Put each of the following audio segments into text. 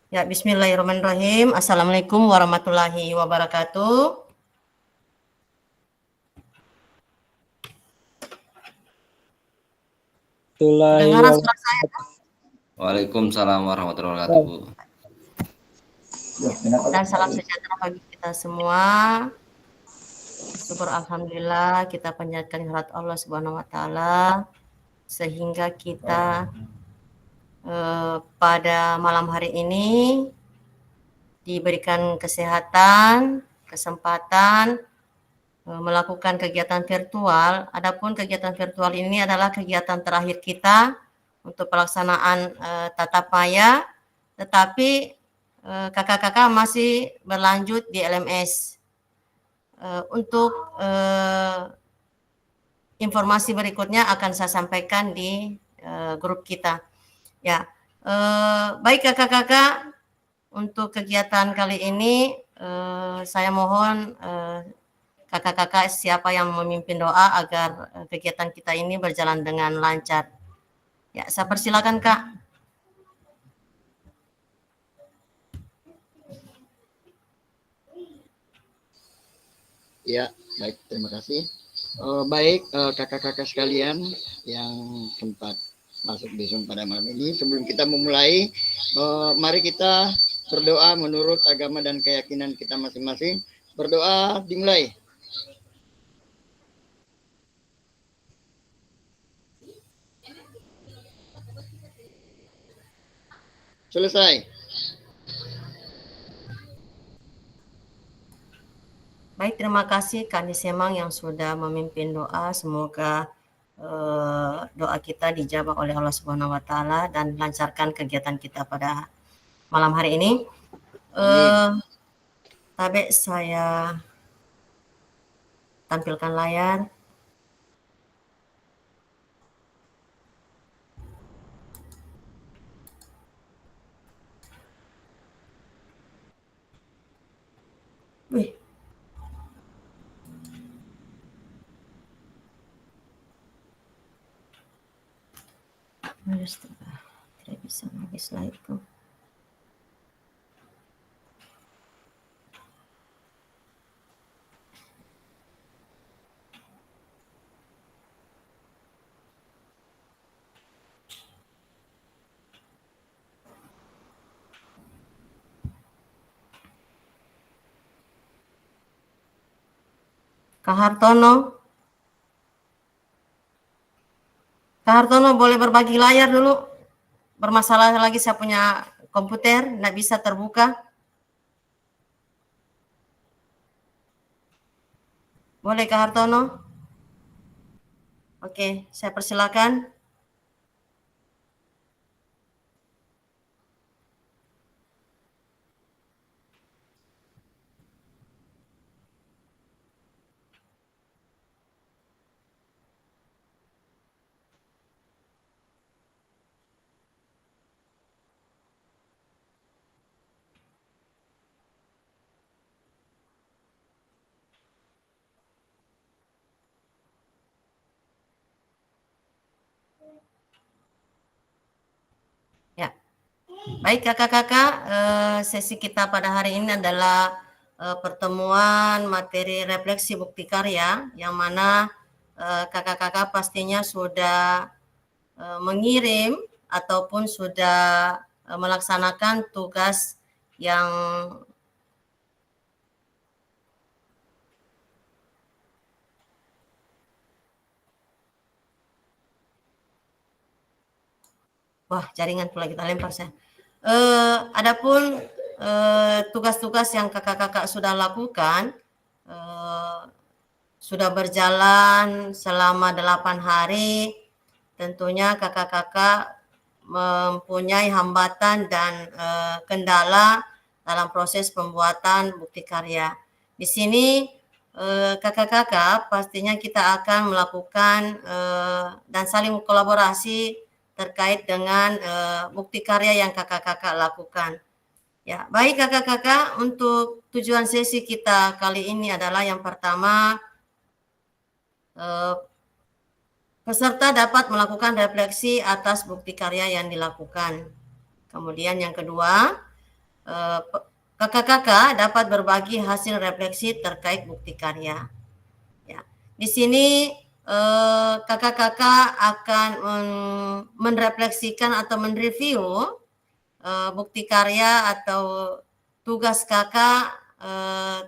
Ya, bismillahirrahmanirrahim. Assalamualaikum warahmatullahi wabarakatuh. Kedengaran suara saya? Waalaikumsalam warahmatullahi wabarakatuh, Bu. Dan salam sejahtera bagi kita semua. Syukur alhamdulillah kita panjatkan kehadirat Allah Subhanahu wa taala sehingga kita pada malam hari ini diberikan kesehatan, kesempatan melakukan kegiatan virtual. Adapun kegiatan virtual ini adalah kegiatan terakhir kita untuk pelaksanaan tatap maya, tetapi kakak-kakak masih berlanjut di LMS. Untuk informasi berikutnya akan saya sampaikan di grup kita. Ya, baik kakak-kakak, untuk kegiatan kali ini saya mohon kakak-kakak siapa yang memimpin doa agar kegiatan kita ini berjalan dengan lancar. Ya, saya persilakan Kak. Ya, baik, terima kasih. Baik, kakak-kakak sekalian yang sempat masuk di Zoom pada malam ini. Sebelum kita memulai, mari kita berdoa menurut agama dan keyakinan kita masing-masing. Berdoa dimulai. Selesai. Baik, terima kasih Kak Nisemang yang sudah memimpin doa. Semoga doa kita dijawab oleh Allah Subhanahu wa taala dan lancarkan kegiatan kita pada malam hari ini. Tabe saya tampilkan layar. Wih. Tidak bisa lagi slide-ku. Kak Hartono. Kak Hartono boleh berbagi layar dulu. Bermasalah lagi saya punya komputer, nggak bisa terbuka. Boleh Kak Hartono? Oke, saya persilakan. Ya, baik kakak-kakak, sesi kita pada hari ini adalah pertemuan materi refleksi bukti karya, yang mana kakak-kakak pastinya sudah mengirim ataupun sudah melaksanakan tugas yang wah, jaringan pula kita lempar saya. Adapun tugas-tugas yang kakak-kakak sudah lakukan sudah berjalan selama 8 hari. Tentunya kakak-kakak mempunyai hambatan dan kendala dalam proses pembuatan bukti karya. Di sini kakak-kakak pastinya kita akan melakukan dan saling kolaborasi terkait dengan bukti karya yang kakak-kakak lakukan. Ya, baik kakak-kakak, untuk tujuan sesi kita kali ini adalah yang pertama, peserta dapat melakukan refleksi atas bukti karya yang dilakukan. Kemudian yang kedua, kakak-kakak dapat berbagi hasil refleksi terkait bukti karya. Ya, di sini kakak-kakak akan menrefleksikan atau mereview bukti karya atau tugas kakak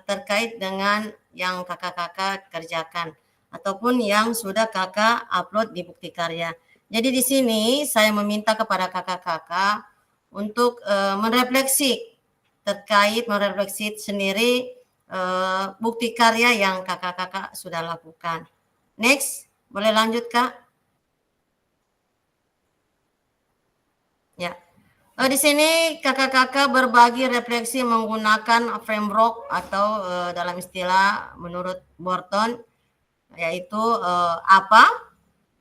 terkait dengan yang kakak-kakak kerjakan ataupun yang sudah kakak upload di bukti karya. Jadi di sini saya meminta kepada kakak-kakak untuk merefleksi sendiri bukti karya yang kakak-kakak sudah lakukan. Next, boleh lanjut Kak? Ya. Di sini kakak-kakak berbagi refleksi menggunakan framework atau dalam istilah menurut Borton yaitu apa,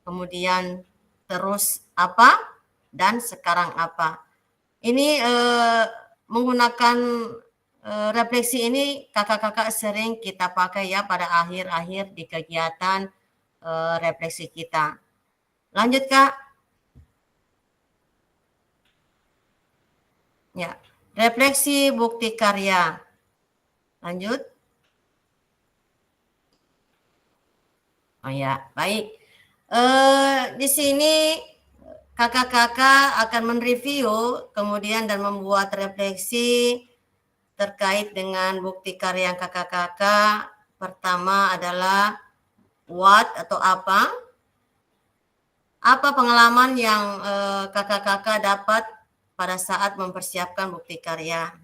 kemudian terus apa, dan sekarang apa. Ini menggunakan refleksi ini kakak-kakak sering kita pakai ya pada akhir-akhir di kegiatan refleksi kita. Lanjut Kak. Ya, refleksi bukti karya. Lanjut. Oh ya, baik. Di sini kakak-kakak akan mereview kemudian dan membuat refleksi terkait dengan bukti karya yang kakak-kakak. Pertama adalah what atau apa. Apa pengalaman yang kakak-kakak dapat pada saat mempersiapkan bukti karya.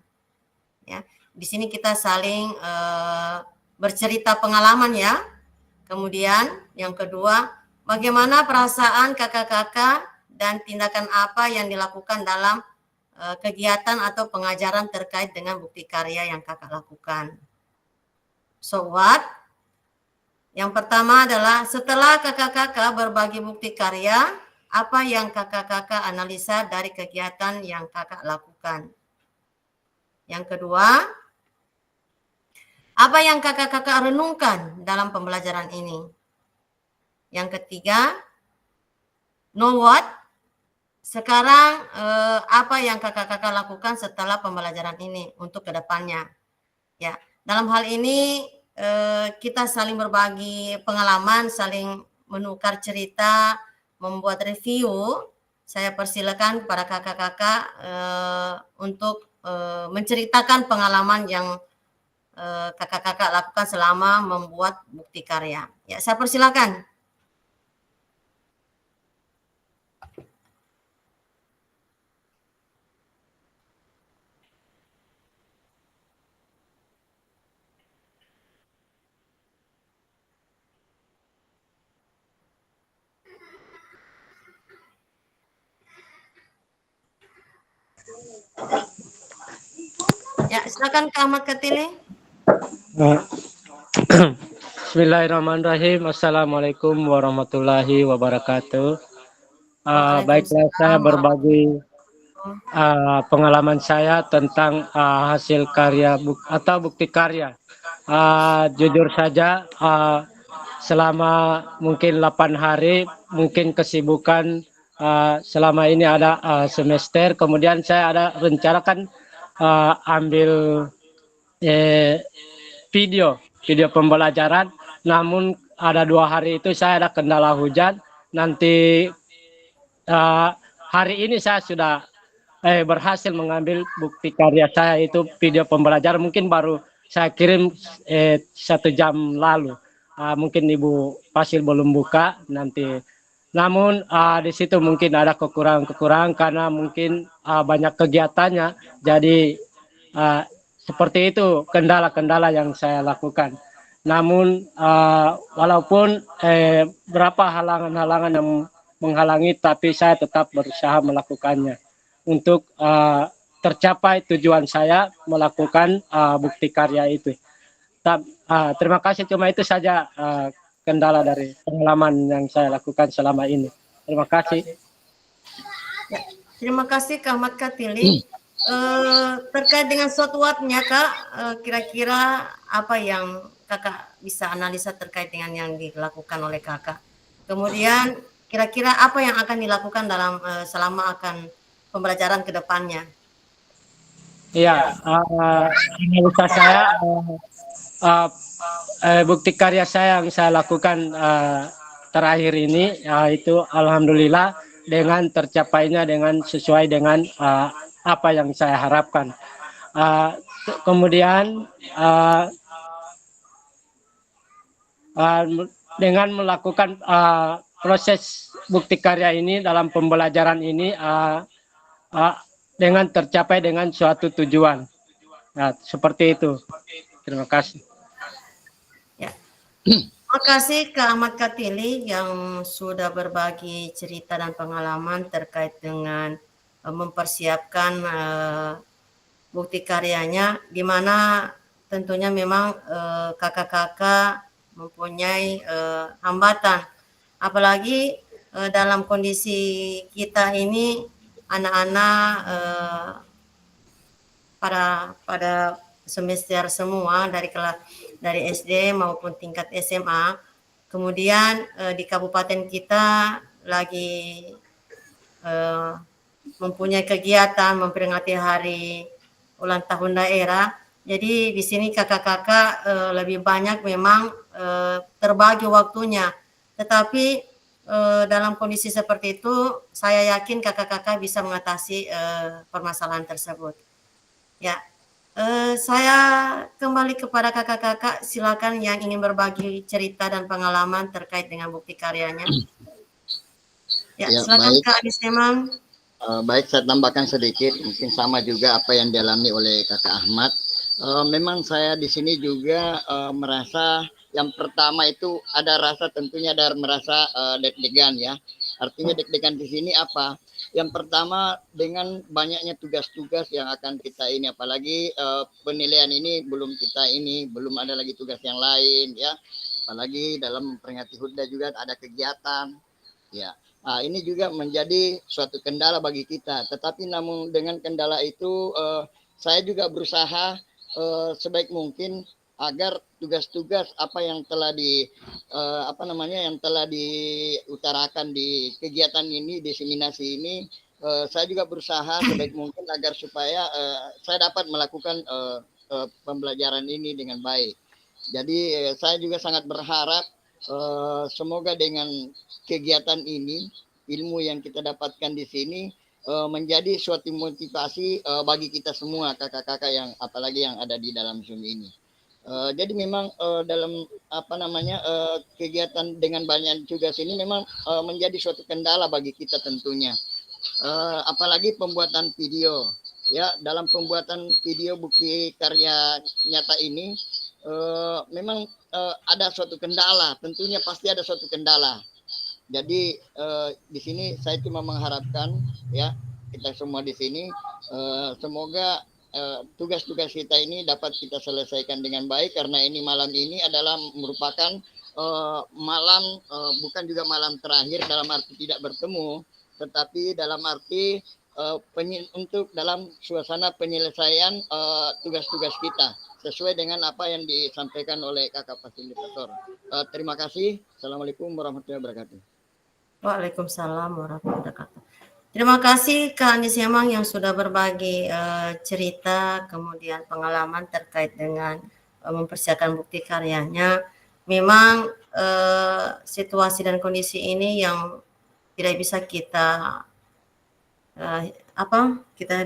Ya, di sini kita saling bercerita pengalaman ya. Kemudian yang kedua, bagaimana perasaan kakak-kakak dan tindakan apa yang dilakukan dalam kegiatan atau pengajaran terkait dengan bukti karya yang kakak lakukan. So what? Yang pertama adalah setelah kakak-kakak berbagi bukti karya, apa yang kakak-kakak analisa dari kegiatan yang kakak lakukan. Yang kedua, apa yang kakak-kakak renungkan dalam pembelajaran ini. Yang ketiga, know what? Sekarang apa yang kakak-kakak lakukan setelah pembelajaran ini untuk kedepannya. Ya, dalam hal ini kita saling berbagi pengalaman, saling menukar cerita, membuat review. Saya persilakan para kakak-kakak untuk menceritakan pengalaman yang kakak-kakak lakukan selama membuat bukti karya. Ya, saya persilakan. Ya, silakan Kak Ahmad Katili. Bismillahirrahmanirrahim. Assalamualaikum warahmatullahi wabarakatuh. Baiklah, saya berbagi pengalaman saya tentang hasil karya atau bukti karya. Jujur saja, selama mungkin 8 hari, mungkin kesibukan selama ini ada semester, kemudian saya ada rencanakan ambil video pembelajaran, namun ada 2 hari itu saya ada kendala hujan. Nanti hari ini saya sudah berhasil mengambil bukti karya saya itu video pembelajaran, mungkin baru saya kirim 1 jam lalu. Mungkin Ibu Fasil belum buka nanti. Namun di situ mungkin ada kekurangan karena mungkin banyak kegiatannya. Jadi seperti itu kendala-kendala yang saya lakukan. Namun walaupun berapa halangan-halangan yang menghalangi, tapi saya tetap berusaha melakukannya untuk tercapai tujuan saya melakukan bukti karya itu. Terima kasih, cuma itu saja kendala dari pengalaman yang saya lakukan selama ini. Terima kasih. Ya, terima kasih Kak Ahmad Katili. Terkait dengan SWOT-nya Kak, kira-kira apa yang Kakak bisa analisa terkait dengan yang dilakukan oleh Kakak? Kemudian kira-kira apa yang akan dilakukan dalam selama akan pembelajaran ke depannya? Ya, analisa saya uh, bukti karya saya yang saya lakukan terakhir ini itu alhamdulillah dengan tercapainya dengan sesuai dengan apa yang saya harapkan. Kemudian dengan melakukan proses bukti karya ini dalam pembelajaran ini dengan tercapai dengan suatu tujuan. Nah, seperti itu. Terima kasih. Ya. Terima kasih Kak Ahmad Katili yang sudah berbagi cerita dan pengalaman terkait dengan mempersiapkan bukti karyanya, di mana tentunya memang kakak-kakak mempunyai hambatan, apalagi dalam kondisi kita ini anak-anak pada semester semua dari SD maupun tingkat SMA. Kemudian di kabupaten kita lagi mempunyai kegiatan memperingati hari ulang tahun daerah. Jadi di sini kakak-kakak lebih banyak memang terbagi waktunya. Tetapi dalam kondisi seperti itu, saya yakin kakak-kakak bisa mengatasi permasalahan tersebut. Ya, saya kembali kepada kakak-kakak. Silakan yang ingin berbagi cerita dan pengalaman terkait dengan bukti karyanya. Ya, silakan baik. Kak Adis Temang. Baik, saya tambahkan sedikit, mungkin sama juga apa yang dialami oleh Kakak Ahmad. Memang saya di sini juga merasa yang pertama itu ada rasa, tentunya ada merasa deg-degan ya. Artinya deg-degan di sini apa? Yang pertama dengan banyaknya tugas-tugas yang akan kita ini, apalagi penilaian ini belum ada lagi tugas yang lain ya. Apalagi dalam memperingati HUT juga ada kegiatan ya. Nah, ini juga menjadi suatu kendala bagi kita. Tetapi namun dengan kendala itu saya juga berusaha sebaik mungkin agar tugas-tugas apa yang telah yang telah diutarakan di kegiatan ini, diseminasi ini, saya juga berusaha sebaik mungkin agar supaya saya dapat melakukan pembelajaran ini dengan baik. Jadi saya juga sangat berharap semoga dengan kegiatan ini, ilmu yang kita dapatkan di sini menjadi suatu motivasi bagi kita semua kakak-kakak yang apalagi yang ada di dalam Zoom ini. Jadi memang dalam kegiatan dengan banyak tugas ini memang menjadi suatu kendala bagi kita tentunya. Apalagi pembuatan video. Ya, dalam pembuatan video bukti karya nyata ini memang ada suatu kendala, tentunya pasti ada suatu kendala. Jadi di sini saya cuma mengharapkan ya kita semua di sini semoga tugas-tugas kita ini dapat kita selesaikan dengan baik, karena ini malam ini adalah merupakan malam bukan juga malam terakhir dalam arti tidak bertemu, tetapi dalam arti untuk dalam suasana penyelesaian tugas-tugas kita sesuai dengan apa yang disampaikan oleh kakak fasilitator. Terima kasih. Assalamualaikum warahmatullahi wabarakatuh. Waalaikumsalam warahmatullahi wabarakatuh. Terima kasih Kak Andis Yamang yang sudah berbagi cerita kemudian pengalaman terkait dengan mempersiapkan bukti karyanya. Memang situasi dan kondisi ini yang tidak bisa kita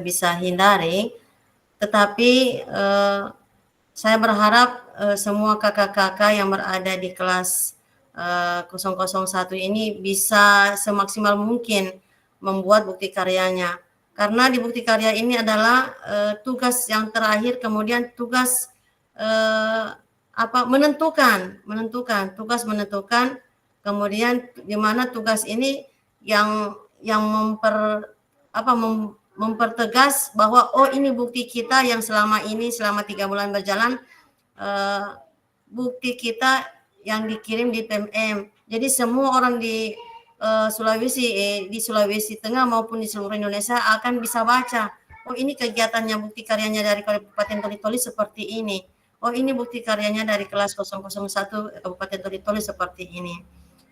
bisa hindari, tetapi saya berharap semua kakak-kakak yang berada di kelas 001 ini bisa semaksimal mungkin membuat bukti karyanya. Karena di bukti karya ini adalah tugas yang terakhir, kemudian tugas menentukan, kemudian di mana tugas ini yang mempertegas bahwa ini bukti kita yang selama 3 bulan berjalan, bukti kita yang dikirim di PMM. Jadi semua orang di Sulawesi Tengah maupun di seluruh Indonesia akan bisa baca, ini kegiatannya bukti karyanya dari Kabupaten Toli-Toli seperti ini. Ini bukti karyanya dari kelas 001 Kabupaten Toli-Toli seperti ini.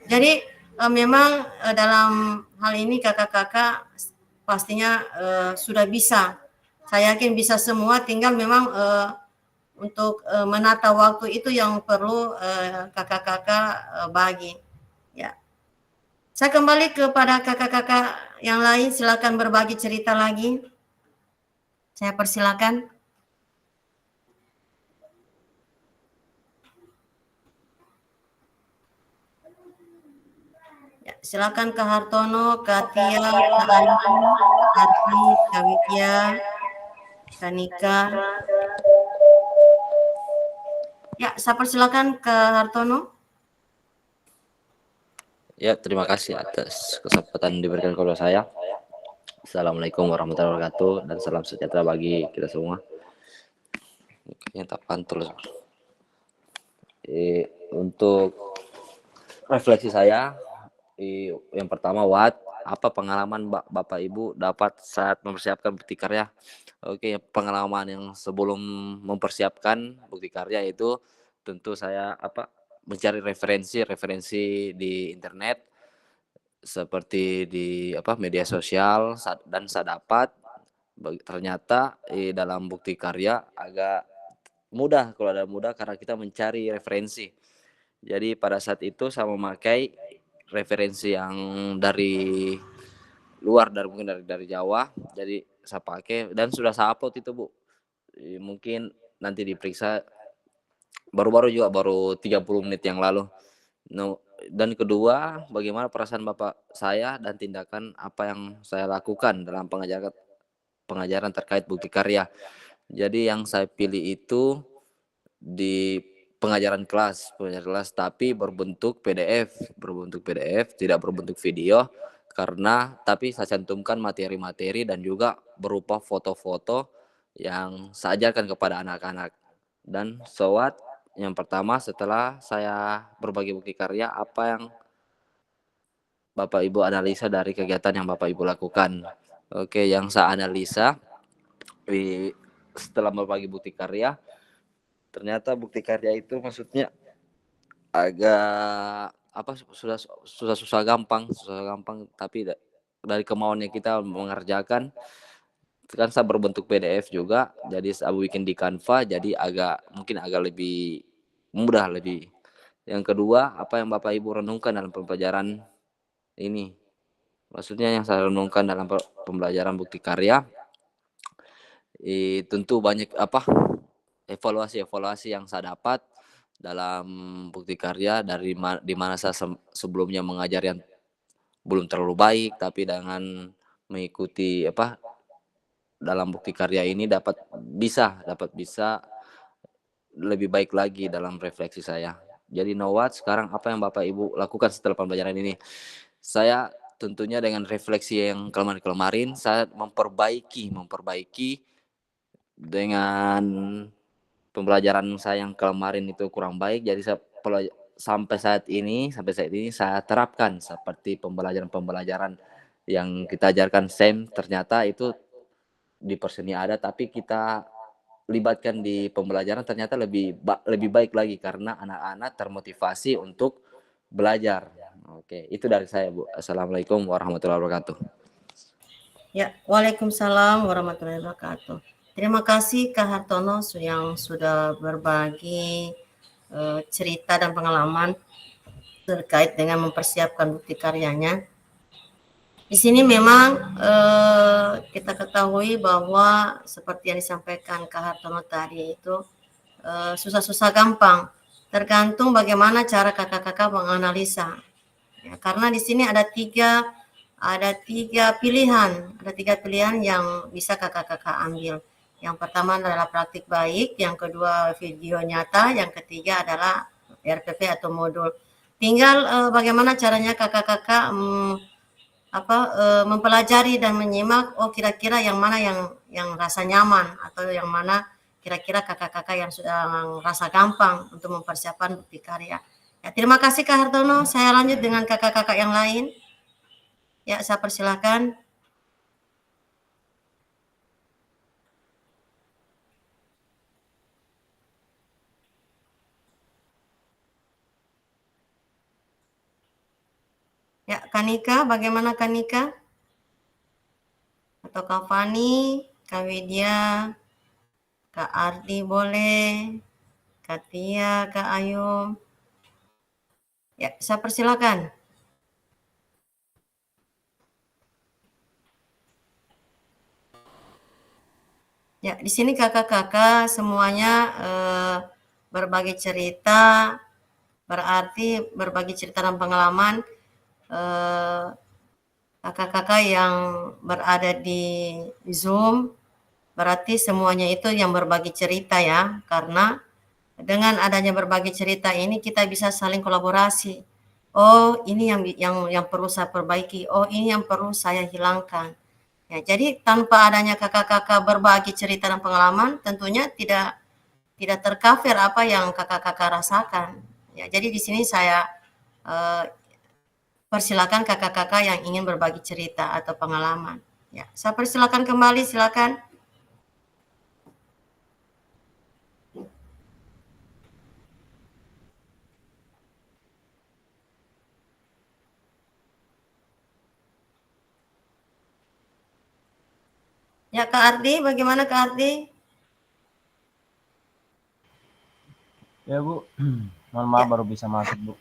Jadi memang dalam hal ini kakak-kakak pastinya sudah bisa Saya yakin bisa semua, tinggal memang untuk menata waktu itu yang perlu kakak-kakak bagi. Ya. Saya kembali kepada kakak-kakak yang lain, silakan berbagi cerita lagi. Saya persilakan. Ya, silakan Kak Hartono, Kak Tia, Kak Ayu, Kak Arfi, Kak Widya, Kak Nika. Ya, saya persilakan Kak Hartono. Ya, terima kasih atas kesempatan diberikan kepada saya. Assalamualaikum warahmatullahi wabarakatuh dan salam sejahtera bagi kita semua. Kayaknya tak pantul. Untuk refleksi saya, yang pertama, apa pengalaman Bapak Ibu dapat saat mempersiapkan bukti karya? Oke, pengalaman yang sebelum mempersiapkan bukti karya itu tentu saya mencari referensi di internet seperti di media sosial, dan saya dapat ternyata dalam bukti karya agak mudah, kalau ada mudah karena kita mencari referensi. Jadi pada saat itu saya memakai referensi yang dari luar, mungkin dari Jawa. Jadi saya pakai dan sudah saya upload itu, Bu. Mungkin nanti diperiksa, baru 30 menit yang lalu. No, dan kedua, bagaimana perasaan Bapak saya dan tindakan apa yang saya lakukan dalam pengajaran terkait bukti karya. Jadi yang saya pilih itu di pengajaran kelas, tapi berbentuk PDF, tidak berbentuk video, karena tapi saya cantumkan materi-materi dan juga berupa foto-foto yang saya ajarkan kepada anak-anak. Dan yang pertama, setelah saya berbagi bukti karya, apa yang Bapak Ibu analisa dari kegiatan yang Bapak Ibu lakukan. Oke, yang saya analisa setelah berbagi bukti karya, ternyata bukti karya itu maksudnya agak susah gampang, tapi dari kemauannya kita mengerjakan. Kan saya berbentuk PDF juga, jadi saya bikin di Canva, jadi mungkin agak lebih mudah lebih. Yang kedua, apa yang Bapak Ibu renungkan dalam pembelajaran ini? Maksudnya yang saya renungkan dalam pembelajaran bukti karya, tentu banyak evaluasi yang saya dapat dalam bukti karya, di mana saya sebelumnya mengajar yang belum terlalu baik, tapi dengan mengikuti dalam bukti karya ini dapat bisa lebih baik lagi dalam refleksi saya. Jadi sekarang apa yang Bapak Ibu lakukan setelah pembelajaran ini? Saya tentunya dengan refleksi yang kemarin saya memperbaiki dengan pembelajaran saya yang kemarin itu kurang baik. Jadi sampai saat ini saya terapkan seperti pembelajaran yang kita ajarkan SEM, ternyata itu di perseni ada, tapi kita libatkan di pembelajaran ternyata lebih baik lagi karena anak-anak termotivasi untuk belajar. Oke, itu dari saya, Bu. Assalamualaikum warahmatullahi wabarakatuh. Ya, waalaikumsalam warahmatullahi wabarakatuh. Terima kasih Kak Hartono yang sudah berbagi cerita dan pengalaman terkait dengan mempersiapkan bukti karyanya. Di sini memang kita ketahui bahwa seperti yang disampaikan Kak Hartono tadi itu susah-susah gampang, tergantung bagaimana cara kakak-kakak menganalisa. Ya, karena di sini ada tiga pilihan yang bisa kakak-kakak ambil. Yang pertama adalah praktik baik, yang kedua video nyata, yang ketiga adalah RPP atau modul. Tinggal bagaimana caranya kakak-kakak mempelajari dan menyimak, kira-kira yang mana yang rasa nyaman, atau yang mana kira-kira kakak-kakak yang sudah rasa gampang untuk mempersiapkan bukti karya. Ya, terima kasih Kak Hartono. Saya lanjut dengan kakak-kakak yang lain. Ya, saya persilakan. Ya, Kanika, bagaimana Kanika? Atau Kak Fani? Kak Widya, Kak Ardi boleh, Kak Tia, Kak Ayum. Ya, saya persilakan. Ya, di sini kakak-kakak semuanya berbagi cerita, berarti berbagi cerita dan pengalaman kakak-kakak yang berada di Zoom, berarti semuanya itu yang berbagi cerita ya, karena dengan adanya berbagi cerita ini kita bisa saling kolaborasi. Oh, ini yang perlu saya perbaiki. Oh, ini yang perlu saya hilangkan. Ya, jadi tanpa adanya kakak-kakak berbagi cerita dan pengalaman, tentunya tidak tercover apa yang kakak-kakak rasakan. Ya, jadi di sini saya persilakan kakak-kakak yang ingin berbagi cerita atau pengalaman. Ya, saya persilakan kembali, silakan. Ya, Kak Ardi, bagaimana Kak Ardi? Ya Bu, mohon maaf Ya. baru bisa masuk Bu.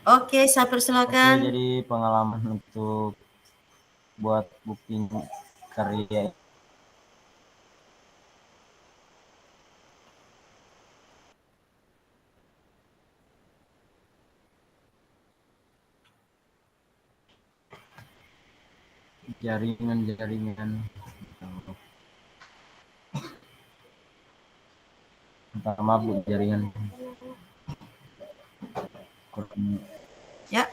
Oke, saya Oke, persilakan. jadi pengalaman untuk buat booking karya jaringan minta maaf Bu, jaringan Ya.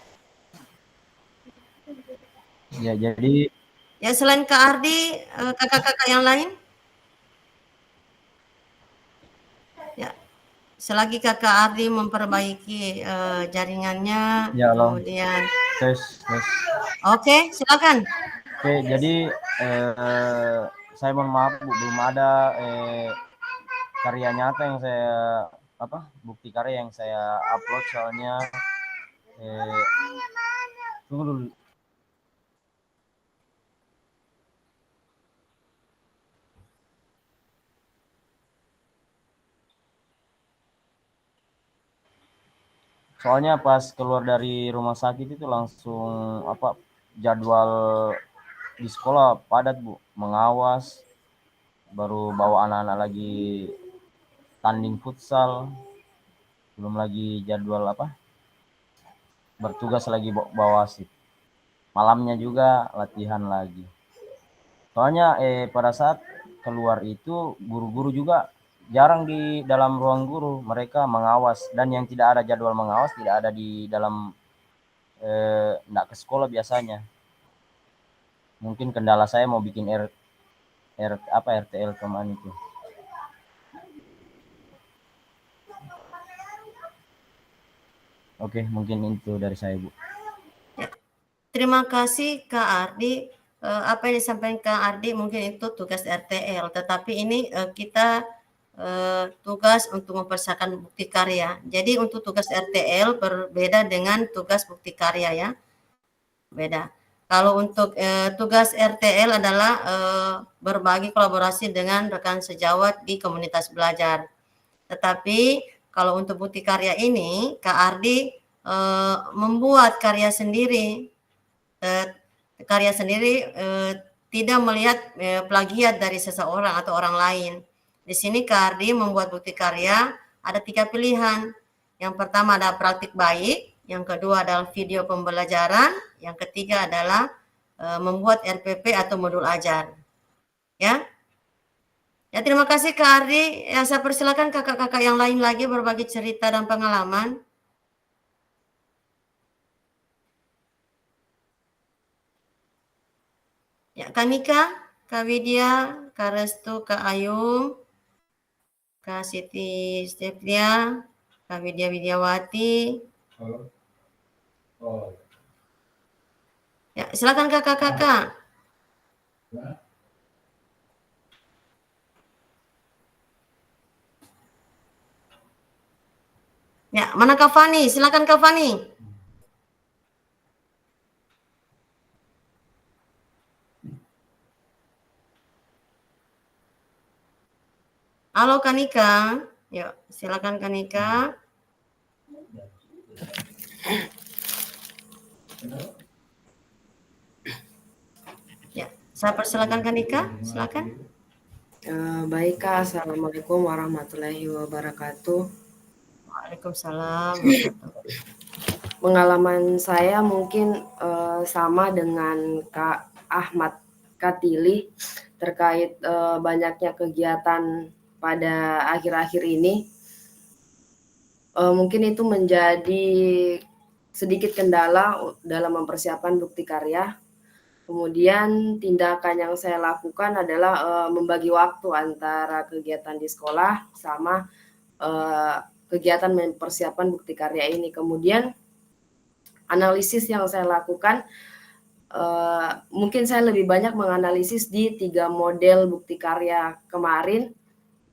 ya jadi Ya, selain Kak Ardi, kakak-kakak yang lain? Ya, selagi Kakak Ardi memperbaiki jaringannya, ya halo kemudian tes. oke, silakan. Oke, jadi saya mohon maaf Bu, belum ada karya nyata yang saya bukti karya yang saya upload soalnya tunggu dulu. Soalnya pas keluar dari rumah sakit itu langsung jadwal di sekolah padat Bu, mengawas, baru bawa anak-anak lagi tanding futsal, belum lagi jadwal bertugas lagi bawa wasit. Malamnya juga latihan lagi. Soalnya pada saat keluar itu guru-guru juga jarang di dalam ruang guru, mereka mengawas, dan yang tidak ada jadwal mengawas tidak ada di dalam nggak ke sekolah biasanya. Mungkin kendala saya mau bikin RTL kemarin itu. Oke, mungkin itu dari saya Bu. Ya. Terima kasih Kak Ardi. Apa yang disampaikan Kak Ardi mungkin itu tugas RTL, tetapi ini kita tugas untuk mempersiapkan bukti karya. Jadi untuk tugas RTL berbeda dengan tugas bukti karya ya, beda. Kalau untuk tugas RTL adalah berbagi kolaborasi dengan rekan sejawat di komunitas belajar. Tetapi kalau untuk bukti karya ini, Kak Ardi membuat karya sendiri, tidak melihat plagiat dari seseorang atau orang lain. Di sini Kak Ardi membuat bukti karya ada 3 pilihan. Yang pertama adalah praktik baik, yang kedua adalah video pembelajaran, yang ketiga adalah membuat RPP atau modul ajar. Ya. Ya, terima kasih Kak Ardi. Ya, saya persilakan kakak-kakak yang lain lagi berbagi cerita dan pengalaman. Ya, Kak Nika, Kak Widya, Kak Restu, Kak Ayum, Kak Siti Steplia, Kak Widya Widyawati. Ya, silakan kakak-kakak. Ya, mana Kak Fani? Silakan Kak Fani. Halo Kanika, yuk silakan Kanika. Ya, saya persilakan Kanika, silakan. Baik Kak, Assalamualaikum warahmatullahi wabarakatuh. Waalaikumsalam warahmatullahi. Pengalaman saya mungkin sama dengan Kak Ahmad Katili terkait banyaknya kegiatan pada akhir-akhir ini. Mungkin itu menjadi sedikit kendala dalam mempersiapkan bukti karya. Kemudian tindakan yang saya lakukan adalah membagi waktu antara kegiatan di sekolah sama kegiatan mempersiapkan bukti karya ini. Kemudian analisis yang saya lakukan, mungkin saya lebih banyak menganalisis di 3 model bukti karya kemarin.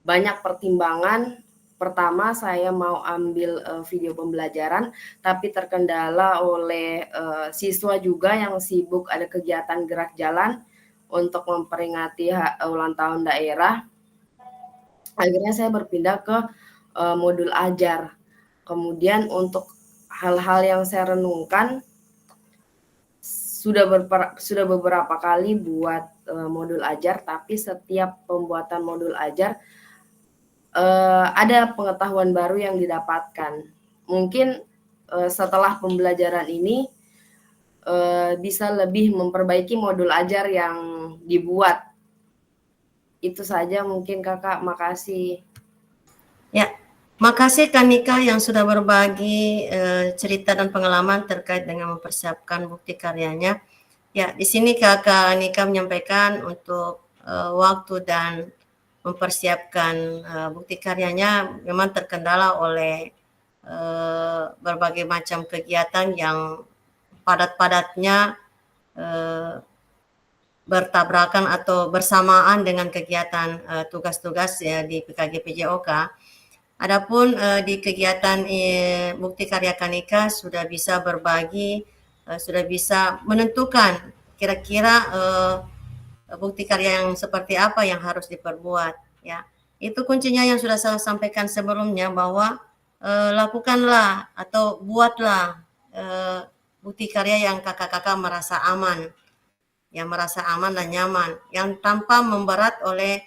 Banyak pertimbangan. Pertama, saya mau ambil video pembelajaran, tapi terkendala oleh siswa juga yang sibuk ada kegiatan gerak jalan untuk memperingati ulang tahun daerah. Akhirnya saya berpindah ke modul ajar. Kemudian untuk hal-hal yang saya renungkan, sudah beberapa kali buat modul ajar, tapi setiap pembuatan modul ajar ada pengetahuan baru yang didapatkan. Mungkin setelah pembelajaran ini bisa lebih memperbaiki modul ajar yang dibuat. Itu saja mungkin Kakak, makasih. Ya, makasih Kanika yang sudah berbagi cerita dan pengalaman terkait dengan mempersiapkan bukti karyanya. Ya, di sini Kakak Nika menyampaikan untuk waktu dan mempersiapkan bukti karyanya memang terkendala oleh berbagai macam kegiatan yang padat-padatnya bertabrakan atau bersamaan dengan kegiatan tugas-tugas di PKG PJOK. Adapun di kegiatan bukti karya Kanika sudah bisa berbagi, sudah bisa menentukan kira-kira bukti karya yang seperti apa yang harus diperbuat. Ya, itu kuncinya yang sudah saya sampaikan sebelumnya bahwa lakukanlah atau buatlah bukti karya yang kakak-kakak merasa aman, yang merasa aman dan nyaman, yang tanpa memberat oleh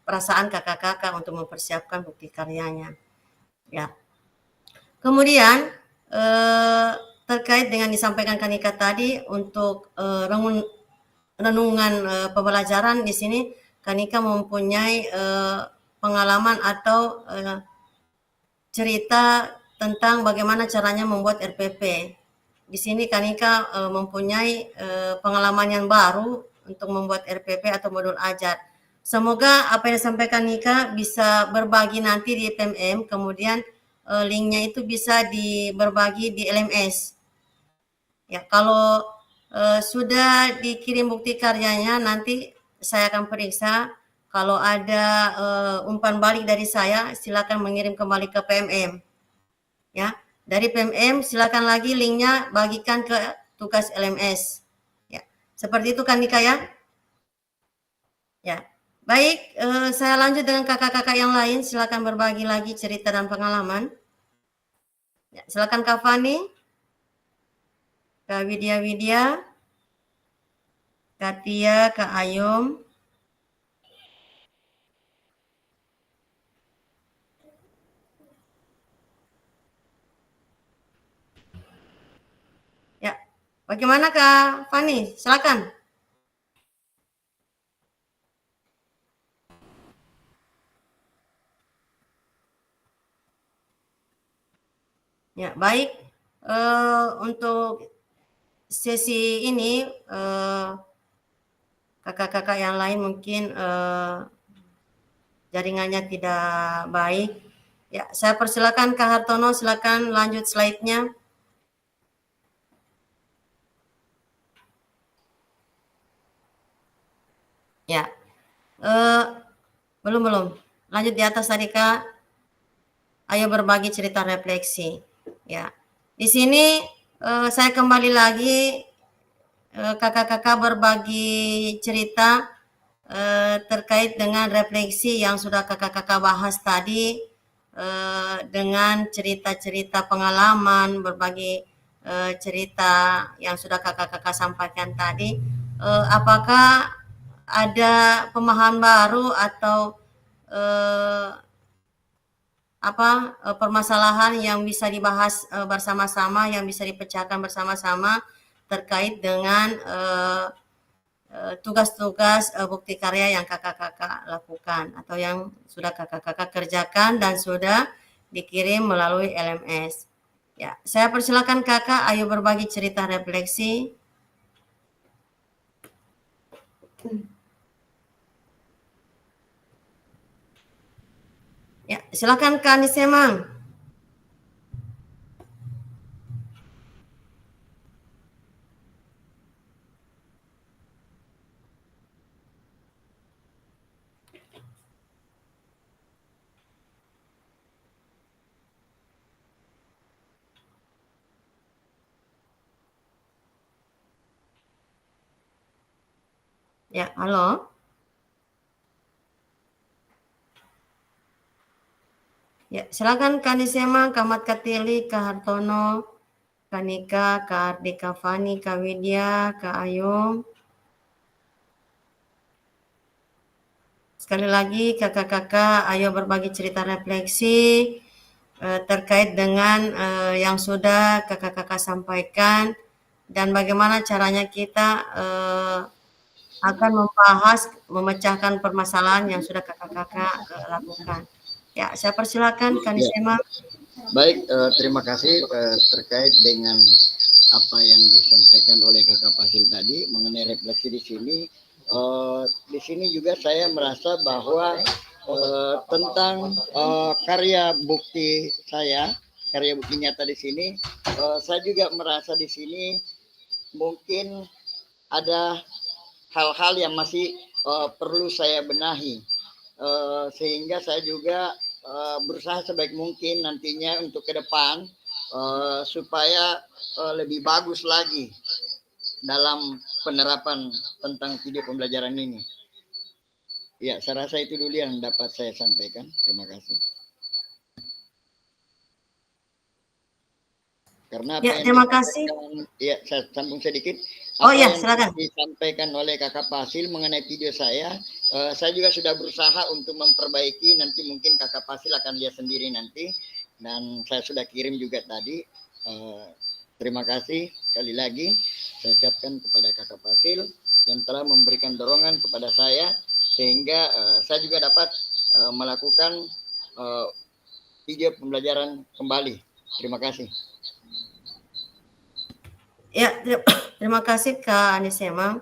perasaan kakak-kakak untuk mempersiapkan bukti karyanya. Ya. Kemudian terkait dengan disampaikan Kanika tadi untuk renungan pembelajaran, di sini Kanika mempunyai pengalaman atau cerita tentang bagaimana caranya membuat RPP. Di sini Kanika mempunyai pengalaman yang baru untuk membuat RPP atau modul ajar. Semoga apa yang disampaikan Nika bisa berbagi nanti di PMM, kemudian linknya itu bisa berbagi di LMS. Ya, kalau sudah dikirim bukti karyanya, nanti saya akan periksa. Kalau ada umpan balik dari saya, silakan mengirim kembali ke PMM. Ya, dari PMM silakan lagi linknya bagikan ke tugas LMS. Ya, seperti itu kan Nika ya? Ya, baik. Saya lanjut dengan kakak-kakak yang lain. Silakan berbagi lagi cerita dan pengalaman. Ya, silakan Kak Fani, Kak Widya, Kak Tia, Kak Ayum. Ya, bagaimana Kak Fani? Silakan. Ya, baik. Untuk sesi ini kakak-kakak yang lain mungkin jaringannya tidak baik. Ya, saya persilakan Kak Hartono, silakan lanjut slide-nya. Ya, belum. Lanjut di atas tadi Kak. Ayo berbagi cerita refleksi. Ya, di sini saya kembali lagi kakak-kakak berbagi cerita terkait dengan refleksi yang sudah kakak-kakak bahas tadi, dengan cerita-cerita pengalaman, berbagi cerita yang sudah kakak-kakak sampaikan tadi, apakah ada pemahaman baru atau permasalahan yang bisa dibahas bersama-sama, yang bisa dipecahkan bersama-sama terkait dengan tugas-tugas bukti karya yang kakak-kakak lakukan atau yang sudah kakak-kakak kerjakan dan sudah dikirim melalui LMS. Ya, saya persilakan kakak, ayo berbagi cerita refleksi. Ya, silakan Kak Anis Semang. Ya, halo. Ya, silakan Kak Anis Semang, Kak Mat Katili, Kak Hartono, Kak Nika, Kak Ardi, Kak Fani, Kak Widya, Kak Ayung. Sekali lagi kakak-kakak, ayo berbagi cerita refleksi terkait dengan yang sudah kakak-kakak sampaikan dan bagaimana caranya kita akan membahas, memecahkan permasalahan yang sudah kakak-kakak lakukan. Ya, saya persilakan Kak Anis Semang. Baik, terima kasih terkait dengan apa yang disampaikan oleh Kakak Fasil tadi mengenai refleksi di sini. Di sini juga saya merasa bahwa tentang karya bukti saya, karya bukti nyata di sini, saya juga merasa di sini mungkin ada hal-hal yang masih perlu saya benahi, sehingga saya juga berusaha sebaik mungkin nantinya untuk ke depan supaya lebih bagus lagi dalam penerapan tentang video pembelajaran ini. Ya, saya rasa itu dulu yang dapat saya sampaikan. Terima kasih. Karena apa Ya, yang terima kasih. Ya, saya sambung sedikit. Oh Apa ya, yang silakan. disampaikan oleh Kakak Fasil mengenai video saya juga sudah berusaha untuk memperbaiki. Nanti mungkin Kakak Fasil akan lihat sendiri nanti. Dan saya sudah kirim juga tadi. Terima kasih sekali lagi saya ucapkan kepada Kakak Fasil yang telah memberikan dorongan kepada saya sehingga saya juga dapat melakukan video pembelajaran kembali. Terima kasih. Ya, terima kasih Kak Anis Semang.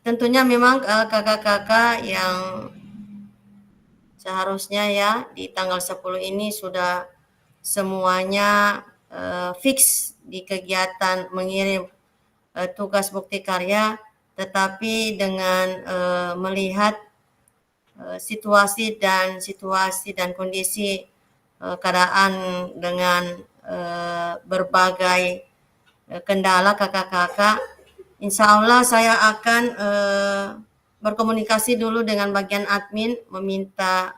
Tentunya memang kakak-kakak yang seharusnya ya di tanggal 10 ini sudah semuanya fix di kegiatan mengirim tugas bukti karya, tetapi dengan melihat situasi dan kondisi keadaan dengan berbagai kendala kakak-kakak, insya Allah saya akan berkomunikasi dulu dengan bagian admin, meminta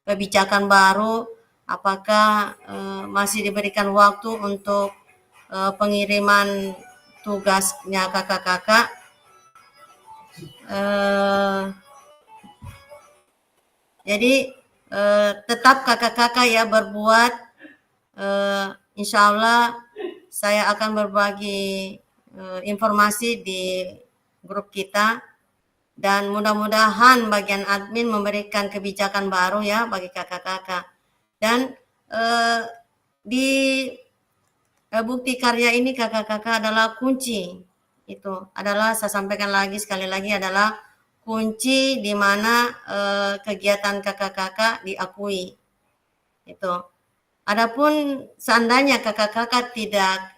kebijakan baru, apakah masih diberikan waktu untuk pengiriman tugasnya kakak-kakak. Jadi tetap kakak-kakak ya berbuat, insya Allah saya akan berbagi informasi di grup kita dan mudah-mudahan bagian admin memberikan kebijakan baru ya bagi kakak-kakak. Dan di bukti karya ini kakak-kakak adalah kunci. Itu adalah saya sampaikan lagi sekali lagi adalah kunci di mana kegiatan kakak-kakak diakui. Itu. Adapun seandainya kakak-kakak tidak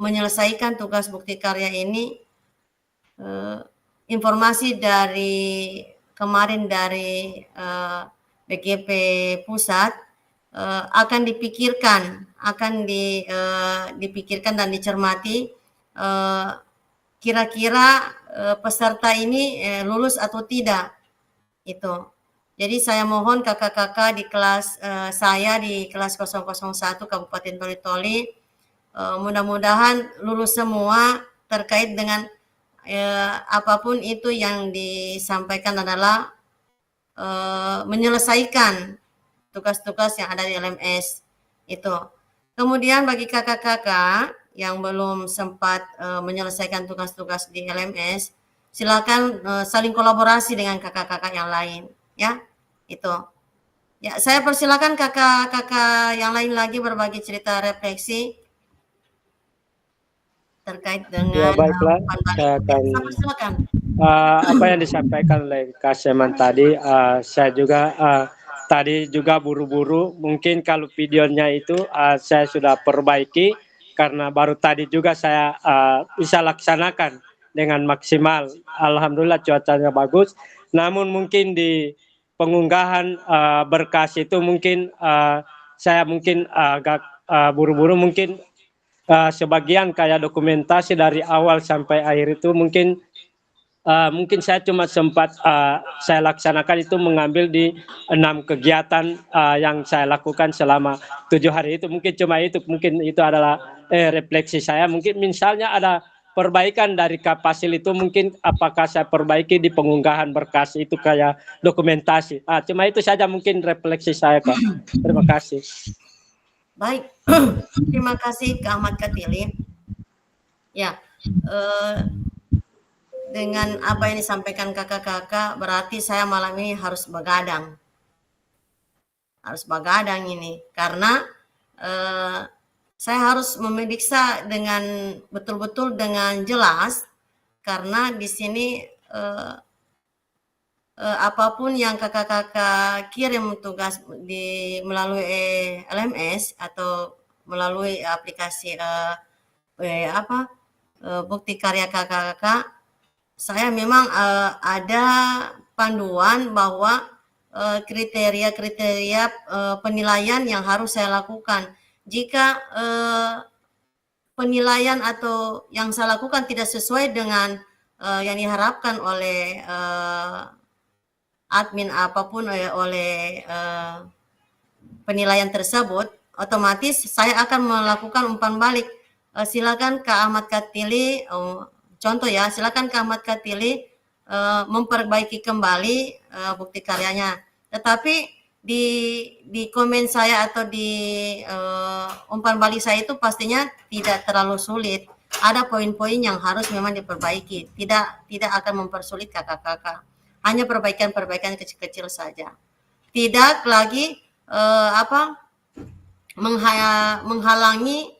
menyelesaikan tugas bukti karya ini, informasi dari kemarin dari BGP pusat akan dipikirkan dan dicermati kira-kira peserta ini lulus atau tidak itu. Jadi saya mohon kakak-kakak di kelas saya di kelas 001 Kabupaten Toli-Toli mudah-mudahan lulus semua terkait dengan apapun itu yang disampaikan adalah menyelesaikan tugas-tugas yang ada di LMS itu. Kemudian bagi kakak-kakak yang belum sempat menyelesaikan tugas-tugas di LMS, silakan saling kolaborasi dengan kakak-kakak yang lain, ya. Itu. Ya, saya persilakan kakak-kakak yang lain lagi berbagi cerita refleksi terkait Ya dengan baiklah, umpan balik. saya akan Saya persilakan. apa yang disampaikan oleh Kak Seman tadi, saya juga tadi juga buru-buru. Mungkin kalau videonya itu saya sudah perbaiki karena baru tadi juga saya bisa laksanakan dengan maksimal. Alhamdulillah cuacanya bagus. Namun mungkin di pengunggahan berkas itu mungkin saya mungkin agak buru-buru, mungkin sebagian kayak dokumentasi dari awal sampai akhir itu mungkin saya cuma sempat saya laksanakan itu mengambil di 6 kegiatan yang saya lakukan selama 7 hari itu. Mungkin cuma itu, mungkin itu adalah refleksi saya. Mungkin misalnya ada perbaikan dari Kapasil itu, mungkin apakah saya perbaiki di pengunggahan berkas itu kayak dokumentasi. Cuma itu saja mungkin refleksi saya, Kak. Terima kasih. Baik, terima kasih Kak Ahmad Katili. Ya, dengan apa yang disampaikan kakak-kakak, berarti saya malam ini harus begadang. Harus begadang ini, karena saya harus memeriksa dengan betul-betul dengan jelas, karena di sini apapun yang kakak-kakak kirim tugas melalui LMS atau melalui aplikasi bukti karya kakak-kakak, saya memang ada panduan bahwa kriteria-kriteria penilaian yang harus saya lakukan. Jika penilaian atau yang saya lakukan tidak sesuai dengan yang diharapkan oleh admin apapun oleh penilaian tersebut, otomatis saya akan melakukan umpan balik. Silakan Kak Ahmad Katili, contoh ya, silakan Kak Ahmad Katili memperbaiki kembali bukti karyanya. Tetapi di komen saya atau di umpan balik saya itu pastinya tidak terlalu sulit. Ada poin-poin yang harus memang diperbaiki. Tidak akan mempersulit kakak-kakak. Hanya perbaikan-perbaikan kecil-kecil saja. Tidak lagi menghalangi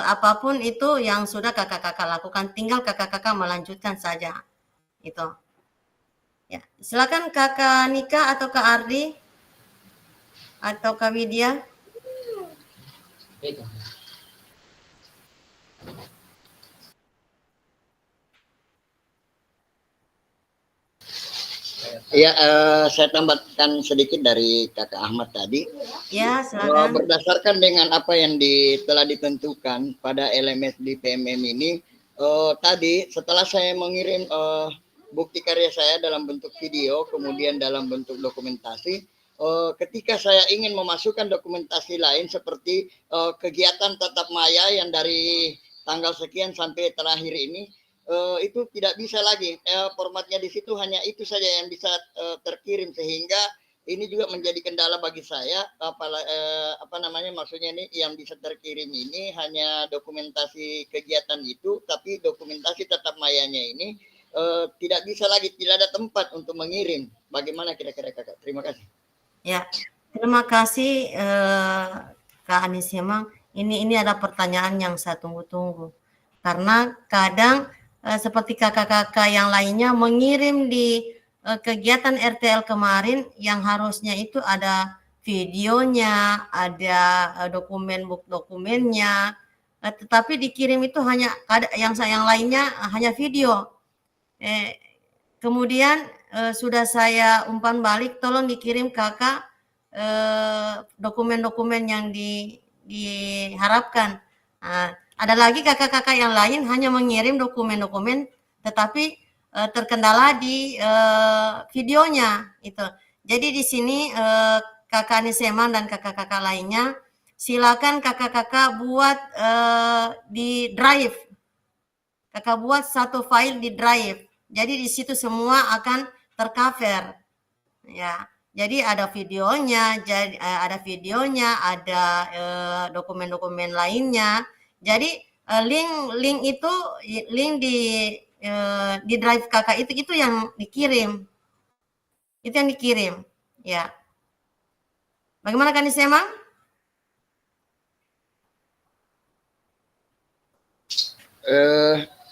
apapun itu yang sudah kakak-kakak lakukan. Tinggal kakak-kakak melanjutkan saja. Itu. Ya, silakan Kakak Nika atau Kak Ardi atau Kak Widya. Ya, saya tambahkan sedikit dari Kakak Ahmad tadi. Ya, silakan. Berdasarkan dengan apa yang telah ditentukan pada LMS di PMM ini, tadi setelah saya mengirim bukti karya saya dalam bentuk video, kemudian dalam bentuk dokumentasi, ketika saya ingin memasukkan dokumentasi lain seperti kegiatan tatap maya yang dari tanggal sekian sampai terakhir ini, itu tidak bisa lagi, formatnya di situ hanya itu saja yang bisa terkirim, sehingga ini juga menjadi kendala bagi saya. Maksudnya ini yang bisa terkirim ini hanya dokumentasi kegiatan itu, tapi dokumentasi tatap mayanya ini tidak bisa lagi, tidak ada tempat untuk mengirim. Bagaimana kira-kira Kakak? Terima kasih. Ya, terima kasih Kak Anis. Memang ini ada pertanyaan yang saya tunggu-tunggu, karena kadang seperti kakak-kakak yang lainnya mengirim di kegiatan RTL kemarin yang harusnya itu ada videonya, ada dokumennya, tetapi dikirim itu hanya ada yang lainnya hanya video. Kemudian sudah saya umpan balik, tolong dikirim kakak dokumen-dokumen yang diharapkan. Ada lagi kakak-kakak yang lain hanya mengirim dokumen-dokumen tetapi terkendala di videonya itu. Jadi di sini kakak Niseman dan kakak-kakak lainnya, silakan kakak-kakak buat di drive. Kakak buat satu file di drive. Jadi di situ semua akan tercover. Ya. Jadi ada videonya, ada dokumen-dokumen lainnya. Jadi link itu di drive kakak itu yang dikirim. Itu yang dikirim. Ya. Bagaimana kan Nisema?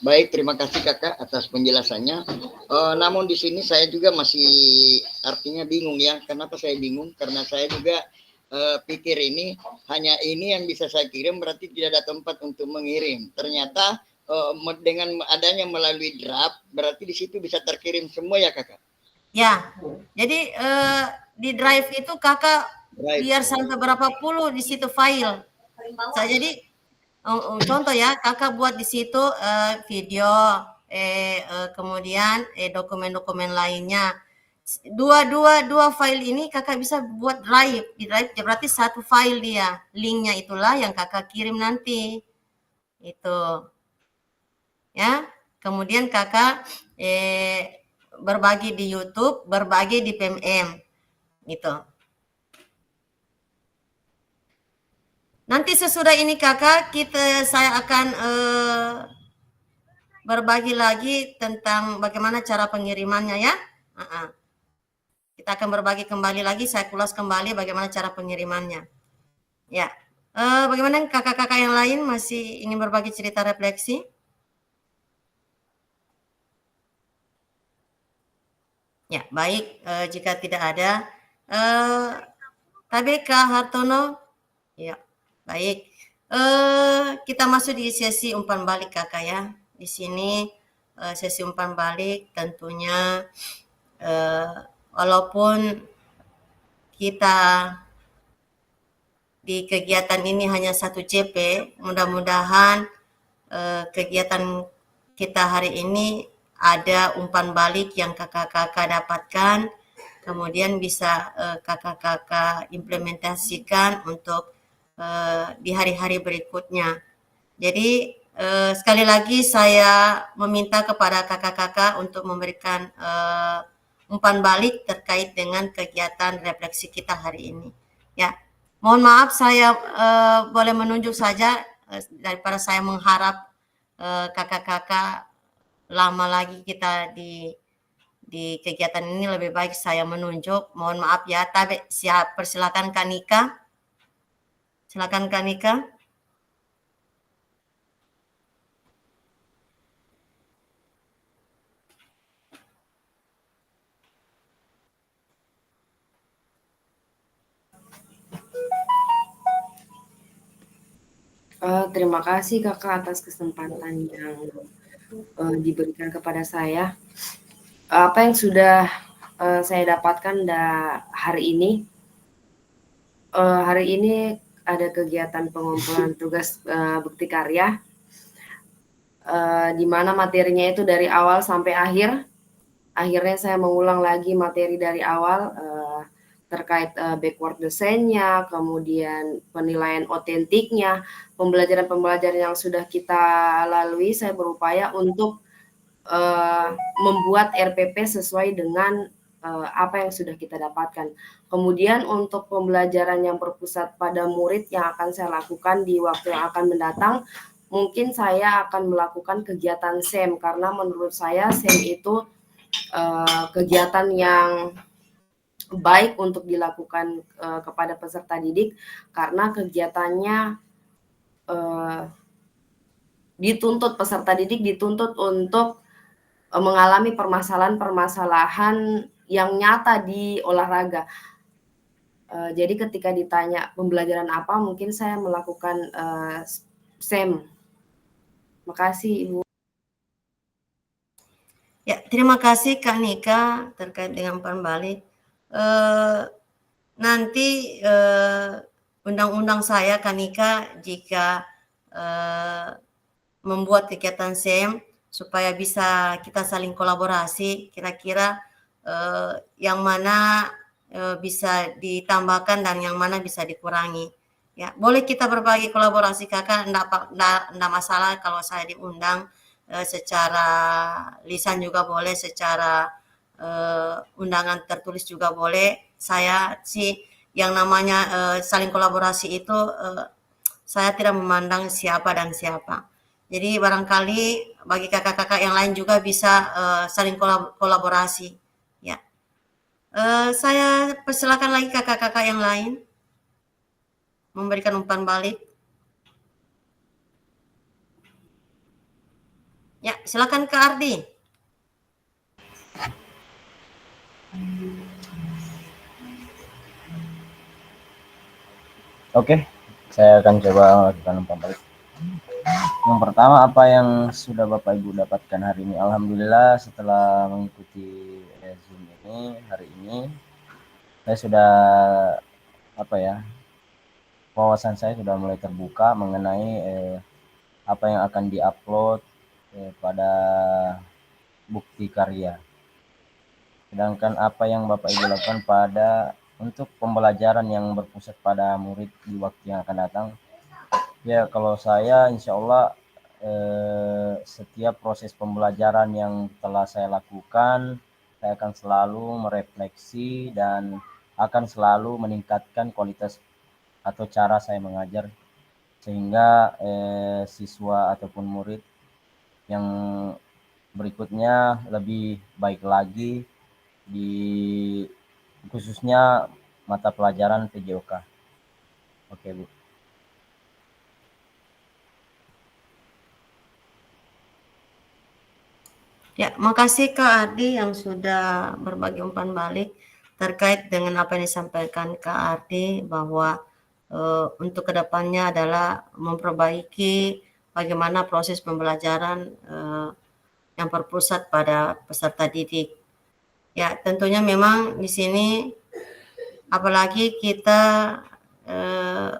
Baik, terima kasih kakak atas penjelasannya. Namun di sini saya juga masih artinya bingung ya. Kenapa saya bingung? Karena saya juga pikir ini hanya ini yang bisa saya kirim, berarti tidak ada tempat untuk mengirim. Ternyata dengan adanya melalui draft, berarti di situ bisa terkirim semua ya kakak? Ya, jadi di drive itu kakak biar sampai berapa puluh di situ file. Jadi contoh ya, kakak buat di situ video, kemudian dokumen-dokumen lainnya. Dua file ini kakak bisa buat drive. Di drive berarti satu file dia. Linknya itulah yang kakak kirim nanti. Itu. Ya. Kemudian kakak berbagi di YouTube, berbagi di PMM. Gitu. Nanti sesudah ini kakak, saya akan berbagi lagi tentang bagaimana cara pengirimannya ya. Kita akan berbagi kembali lagi, saya ulas kembali bagaimana cara pengirimannya. Ya, bagaimana kakak-kakak yang lain masih ingin berbagi cerita refleksi? Ya, baik. Jika tidak ada, KBK Hartono, ya. Baik, kita masuk di sesi umpan balik kakak ya. Di sini sesi umpan balik tentunya walaupun kita di kegiatan ini hanya 1 CP, mudah-mudahan kegiatan kita hari ini ada umpan balik yang kakak-kakak dapatkan, kemudian bisa kakak-kakak implementasikan untuk di hari-hari berikutnya. Jadi sekali lagi saya meminta kepada kakak-kakak untuk memberikan umpan balik terkait dengan kegiatan refleksi kita hari ini. Ya, mohon maaf saya boleh menunjuk saja daripada saya mengharap kakak-kakak lama lagi kita di kegiatan ini, lebih baik saya menunjuk. Mohon maaf ya, tapi siap. Persilakan Kak Nika. Silakan Kak Nika. Terima kasih kakak atas kesempatan yang diberikan kepada saya. Apa yang sudah saya dapatkan hari ini, ada kegiatan pengumpulan tugas bukti karya, di mana materinya itu dari awal sampai akhir. Akhirnya saya mengulang lagi materi dari awal terkait backward desainnya, kemudian penilaian otentiknya, pembelajaran-pembelajaran yang sudah kita lalui. Saya berupaya untuk membuat RPP sesuai dengan apa yang sudah kita dapatkan. Kemudian untuk pembelajaran yang berpusat pada murid yang akan saya lakukan di waktu yang akan mendatang, mungkin saya akan melakukan kegiatan SEM, karena menurut saya SEM itu kegiatan yang baik untuk dilakukan kepada peserta didik, karena kegiatannya peserta didik dituntut untuk mengalami permasalahan-permasalahan yang nyata di olahraga. Jadi ketika ditanya pembelajaran apa, mungkin saya melakukan SEM. Makasih Ibu. Ya, terima kasih Kak Nika terkait dengan umpan balik. Nanti undang-undang saya Kak Nika jika membuat kegiatan SEM supaya bisa kita saling kolaborasi, kira-kira yang mana bisa ditambahkan dan yang mana bisa dikurangi. Ya, boleh kita berbagi kolaborasi kakak, enggak masalah kalau saya diundang secara lisan juga boleh, secara undangan tertulis juga boleh. Saya sih yang namanya saling kolaborasi itu saya tidak memandang siapa dan siapa. Jadi barangkali bagi kakak-kakak yang lain juga bisa saling kolaborasi. Ya, saya persilakan lagi kakak-kakak yang lain memberikan umpan balik. Ya, silakan Kak Ardi. Oke, saya akan coba melakukan umpan balik. Yang pertama, apa yang sudah Bapak Ibu dapatkan hari ini? Alhamdulillah setelah mengikuti Zoom ini hari ini, saya sudah wawasan saya sudah mulai terbuka mengenai apa yang akan diupload pada bukti karya. Sedangkan apa yang Bapak Ibu lakukan untuk pembelajaran yang berpusat pada murid di waktu yang akan datang, ya kalau saya insya Allah setiap proses pembelajaran yang telah saya lakukan, saya akan selalu merefleksi dan akan selalu meningkatkan kualitas atau cara saya mengajar, sehingga siswa ataupun murid yang berikutnya lebih baik lagi di khususnya mata pelajaran PJOK. Oke, Bu. Ya, makasih Kak Ardi yang sudah berbagi umpan balik terkait dengan apa yang disampaikan Kak Ardi, bahwa untuk kedepannya adalah memperbaiki bagaimana proses pembelajaran yang berpusat pada peserta didik. Ya, tentunya memang di sini apalagi kita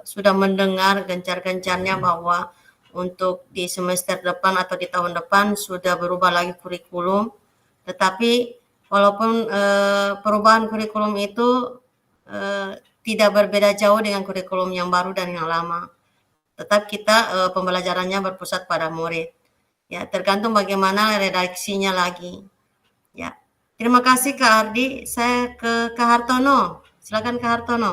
sudah mendengar gencar-gencarnya bahwa untuk di semester depan atau di tahun depan sudah berubah lagi kurikulum, tetapi walaupun perubahan kurikulum itu tidak berbeda jauh dengan kurikulum yang baru dan yang lama, tetap kita pembelajarannya berpusat pada murid. Ya, tergantung bagaimana redaksinya lagi. Ya, terima kasih Kak Ardi. Saya ke Kak Hartono. Silakan Kak Hartono.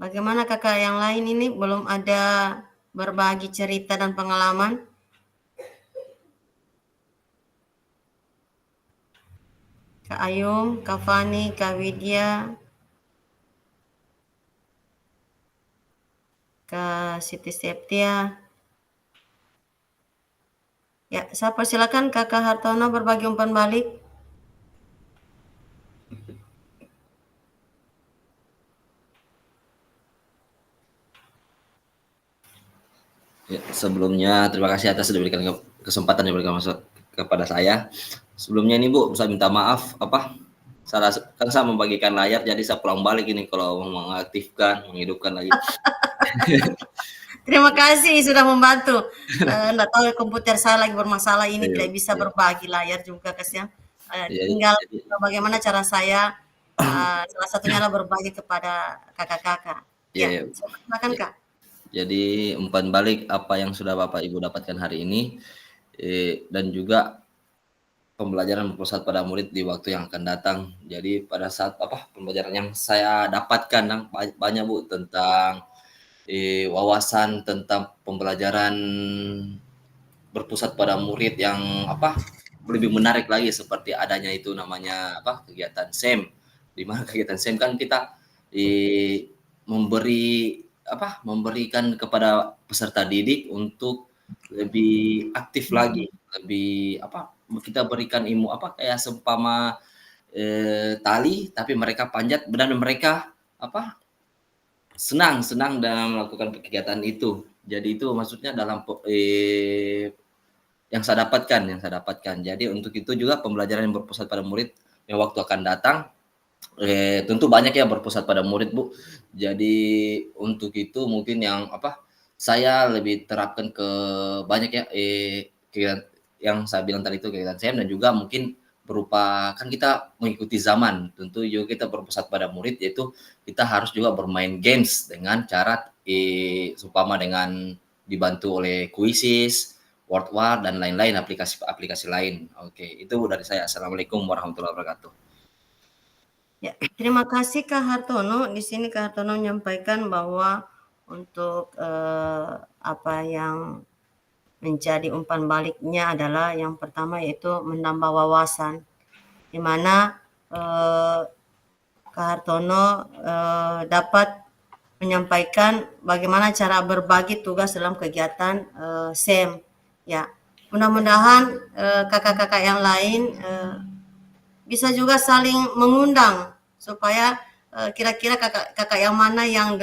Bagaimana kakak yang lain ini belum ada berbagi cerita dan pengalaman? Kak Ayung, Kak Fani, Kak Widya, Kak Siti Septia. Ya, saya persilakan Kakak Hartono berbagi umpan balik. Ya, sebelumnya terima kasih atas diberikan kesempatan yang diberikan kepada saya. Sebelumnya ini Bu, saya minta maaf kan saya membagikan layar, jadi saya pulang balik ini kalau mengaktifkan, menghidupkan lagi. Terima kasih sudah membantu. Enggak tahu komputer saya lagi bermasalah ini, tidak bisa berbagi layar juga kasihan. Tinggal bagaimana cara saya, salah satunya adalah berbagi kepada kakak-kakak. Ya, silakan Kak. Jadi umpan balik apa yang sudah Bapak Ibu dapatkan hari ini dan juga pembelajaran berpusat pada murid di waktu yang akan datang. Jadi pada saat pembelajaran yang saya dapatkan banyak Bu tentang wawasan tentang pembelajaran berpusat pada murid yang lebih menarik lagi, seperti adanya itu namanya kegiatan SEM, di mana kegiatan SEM kan kita memberikan kepada peserta didik untuk lebih aktif lagi, lebih kita berikan ilmu kayak seumpama tali, tapi mereka panjat dan mereka senang dalam melakukan kegiatan itu. Jadi itu maksudnya dalam yang saya dapatkan. Jadi untuk itu juga pembelajaran yang berpusat pada murid yang waktu akan datang tentu banyak ya berpusat pada murid, Bu. Jadi untuk itu mungkin yang saya lebih terapkan ke banyak ya kegiatan yang saya bilang tadi itu kegiatan SEM, dan juga mungkin berupa kan kita mengikuti zaman, tentu juga kita berpusat pada murid, yaitu kita harus juga bermain games dengan cara seumpama dengan dibantu oleh Quizzes, Word War, dan lain-lain aplikasi-aplikasi lain. Oke, itu dari saya. Assalamualaikum warahmatullahi wabarakatuh. Ya, terima kasih Kak Hartono. Di sini Kak Hartono menyampaikan bahwa untuk apa yang menjadi umpan baliknya adalah yang pertama yaitu menambah wawasan, di mana Kak Hartono dapat menyampaikan bagaimana cara berbagi tugas dalam kegiatan SEM. Ya, mudah-mudahan kakak-kakak yang lain bisa juga saling mengundang supaya kira-kira kakak yang mana yang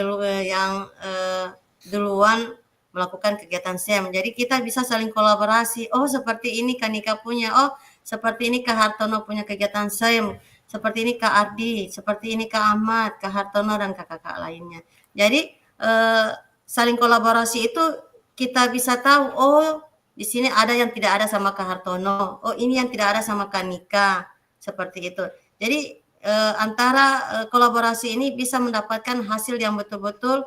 duluan melakukan kegiatan SEM. Jadi kita bisa saling kolaborasi. Oh, seperti ini Kak Nika punya. Oh, seperti ini Kak Hartono punya kegiatan SEM. Seperti ini Kak Ardi, seperti ini Kak Ahmad, Kak Hartono, dan kakak-kakak lainnya. Jadi saling kolaborasi itu kita bisa tahu, oh di sini ada yang tidak ada sama Kak Hartono. Oh, ini yang tidak ada sama Kak Nika. Seperti itu. Jadi antara kolaborasi ini bisa mendapatkan hasil yang betul-betul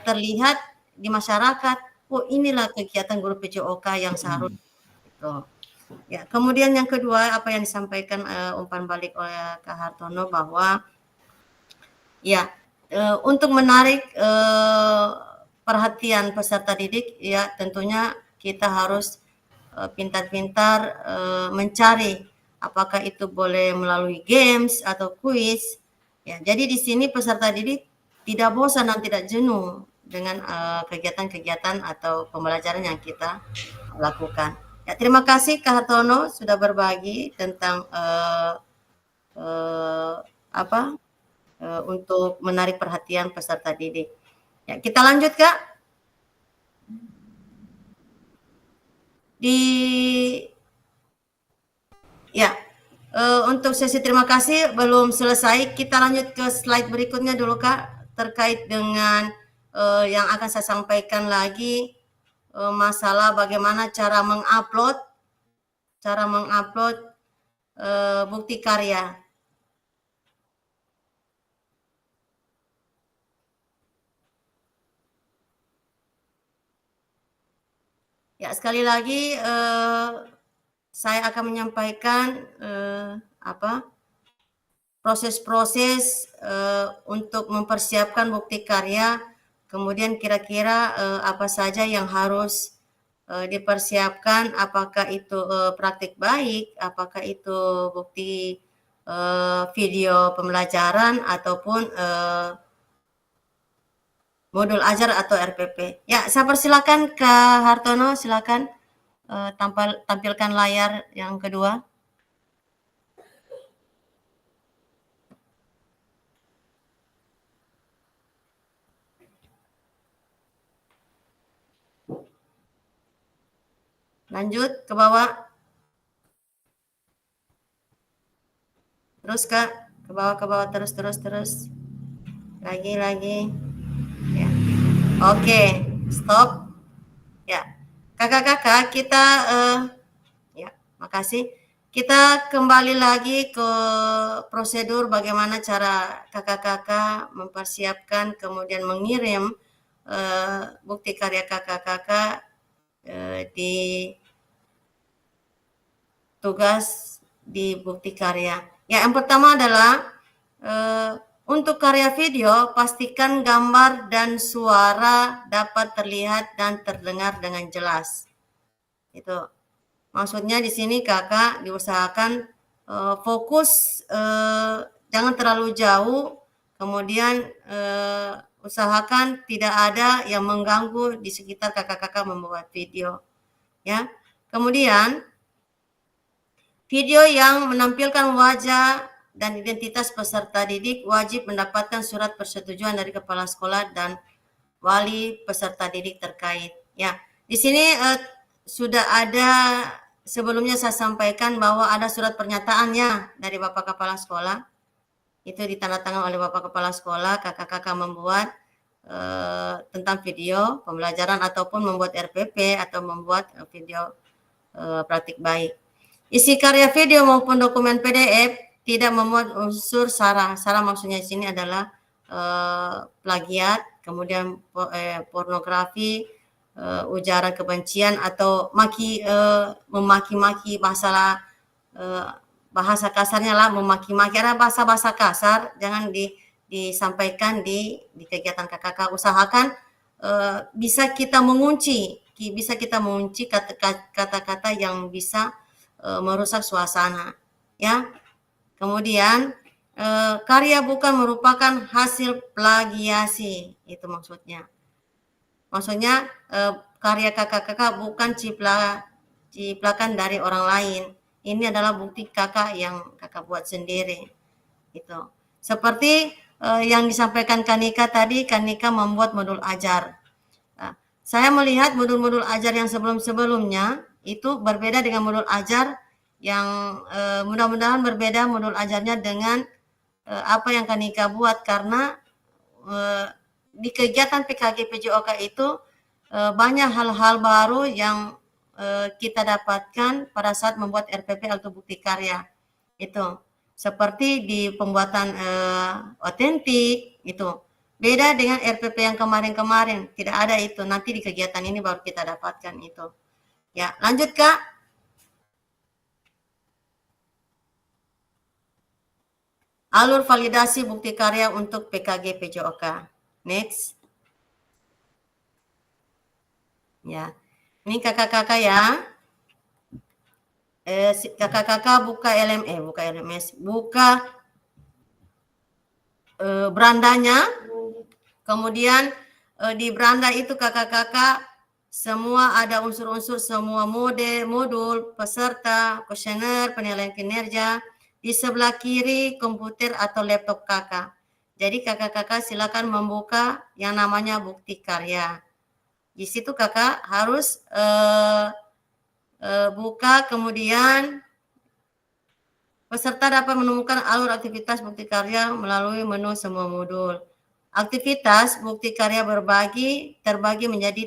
terlihat di masyarakat. Oh, inilah kegiatan guru PJOK yang seharusnya. Gitu. Ya, kemudian yang kedua apa yang disampaikan umpan balik oleh Kak Hartono bahwa ya untuk menarik perhatian peserta didik, ya tentunya kita harus pintar-pintar mencari apakah itu boleh melalui games atau kuis. Ya, jadi di sini peserta didik tidak bosan dan tidak jenuh dengan kegiatan-kegiatan atau pembelajaran yang kita lakukan. Ya, terima kasih Kak Hartono sudah berbagi tentang untuk menarik perhatian peserta didik. Ya, kita lanjut Kak. Untuk sesi terima kasih belum selesai. Kita lanjut ke slide berikutnya dulu Kak, terkait dengan yang akan saya sampaikan lagi masalah bagaimana cara mengupload bukti karya. Ya, sekali lagi saya akan menyampaikan proses-proses untuk mempersiapkan bukti karya, kemudian kira-kira apa saja yang harus dipersiapkan, apakah itu praktik baik, apakah itu bukti video pembelajaran ataupun modul ajar atau RPP. Ya, saya persilakan Kak Hartono, silakan tampilkan layar yang kedua. Lanjut ke bawah. Terus Kak, ke bawah terus. Lagi. Ya. Oke, stop. Ya. Kakak-kakak, kita ya, makasih. Kita kembali lagi ke prosedur bagaimana cara kakak-kakak mempersiapkan kemudian mengirim bukti karya kakak-kakak di tugas di bukti karya. Ya, yang pertama adalah untuk karya video, pastikan gambar dan suara dapat terlihat dan terdengar dengan jelas. Itu maksudnya di sini kakak diusahakan fokus, jangan terlalu jauh, kemudian usahakan tidak ada yang mengganggu di sekitar kakak-kakak membuat video. Ya, kemudian video yang menampilkan wajah dan identitas peserta didik wajib mendapatkan surat persetujuan dari kepala sekolah dan wali peserta didik terkait. Ya, di sini sudah ada, sebelumnya saya sampaikan bahwa ada surat pernyataannya dari Bapak Kepala Sekolah. Itu ditandatangani oleh Bapak Kepala Sekolah, kakak-kakak membuat tentang video pembelajaran ataupun membuat RPP atau membuat video praktik baik. Isi karya video maupun dokumen PDF tidak memuat unsur sara. Sara maksudnya di sini adalah plagiat, kemudian pornografi, ujaran kebencian atau memaki-maki bahasa kasarnya lah, memaki-maki, ada bahasa-bahasa kasar jangan disampaikan di kegiatan KKK. Usahakan bisa kita mengunci kata-kata yang bisa merusak suasana, ya. Kemudian karya bukan merupakan hasil plagiasi, itu maksudnya. Maksudnya karya kakak-kakak bukan ciplakan dari orang lain. Ini adalah bukti kakak yang kakak buat sendiri. Itu. Seperti yang disampaikan Kanika tadi, Kanika membuat modul ajar. Nah, saya melihat modul-modul ajar yang sebelum-sebelumnya itu berbeda dengan modul ajar yang mudah-mudahan berbeda modul ajarnya dengan apa yang Kanika buat, karena di kegiatan PKG PJOK itu banyak hal-hal baru yang kita dapatkan pada saat membuat RPP atau bukti karya. Itu seperti di pembuatan otentik, itu beda dengan RPP yang kemarin-kemarin, tidak ada itu. Nanti di kegiatan ini baru kita dapatkan itu. Ya, lanjut Kak. Alur validasi bukti karya untuk PKG PJOK. Next. Ya, ini kakak-kakak ya. Kakak-kakak buka LMS, buka berandanya. Kemudian di beranda itu kakak-kakak semua ada unsur-unsur semua modul, peserta, kuesioner, penilaian kinerja. Di sebelah kiri komputer atau laptop kakak. Jadi kakak-kakak silakan membuka yang namanya bukti karya. Di situ kakak harus buka, kemudian peserta dapat menemukan alur aktivitas bukti karya melalui menu semua modul. Aktivitas bukti karya terbagi menjadi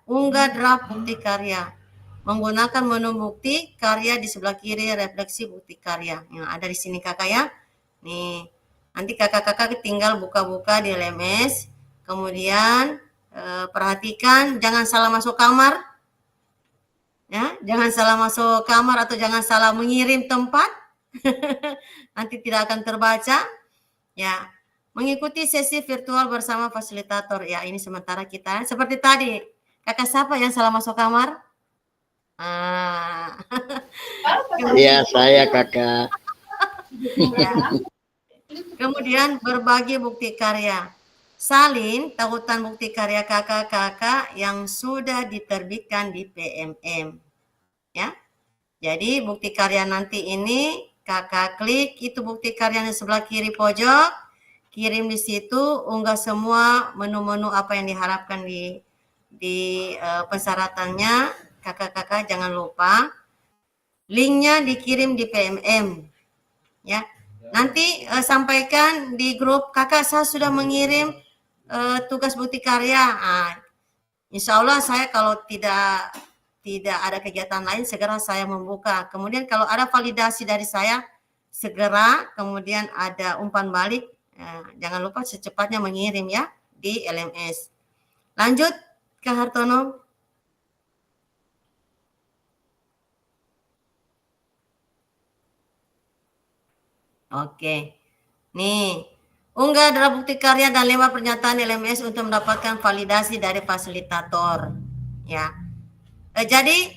3. Unggah draft bukti karya. Menggunakan menu bukti karya di sebelah kiri, refleksi bukti karya. Yang ada di sini kakak ya. Nih, nanti kakak-kakak tinggal buka-buka di LMS. Kemudian perhatikan jangan salah masuk kamar. Ya, jangan salah masuk kamar atau jangan salah mengirim tempat. Nanti tidak akan terbaca. Ya, mengikuti sesi virtual bersama fasilitator. Ya, ini sementara kita seperti tadi. Kakak siapa yang salah masuk kamar? Ya, saya kakak. Ya. Kemudian berbagi bukti karya. Salin tautan bukti karya kakak-kakak yang sudah diterbitkan di PMM. Ya. Jadi bukti karya nanti ini kakak klik itu bukti karyanya sebelah kiri pojok, kirim di situ, unggah semua menu-menu apa yang diharapkan di persyaratannya. Kakak-kakak jangan lupa linknya dikirim di PMM, ya. Nanti sampaikan di grup, kakak saya sudah mengirim tugas bukti karya. Insya Allah saya kalau tidak ada kegiatan lain segera saya membuka. Kemudian kalau ada validasi dari saya segera, kemudian ada umpan balik, jangan lupa secepatnya mengirim ya di LMS. Lanjut ke Hartono. Oke, nih unggah draft bukti karya dan lewat pernyataan LMS untuk mendapatkan validasi dari fasilitator. Ya, jadi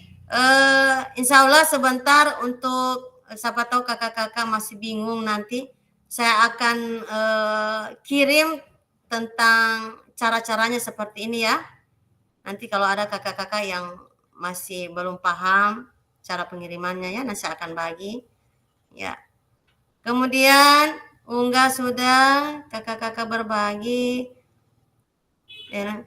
insya Allah sebentar untuk siapa tahu kakak-kakak masih bingung, nanti saya akan kirim tentang cara-caranya seperti ini ya. Nanti kalau ada kakak-kakak yang masih belum paham cara pengirimannya ya, nanti saya akan bagi ya. Kemudian unggah sudah, kakak-kakak berbagi.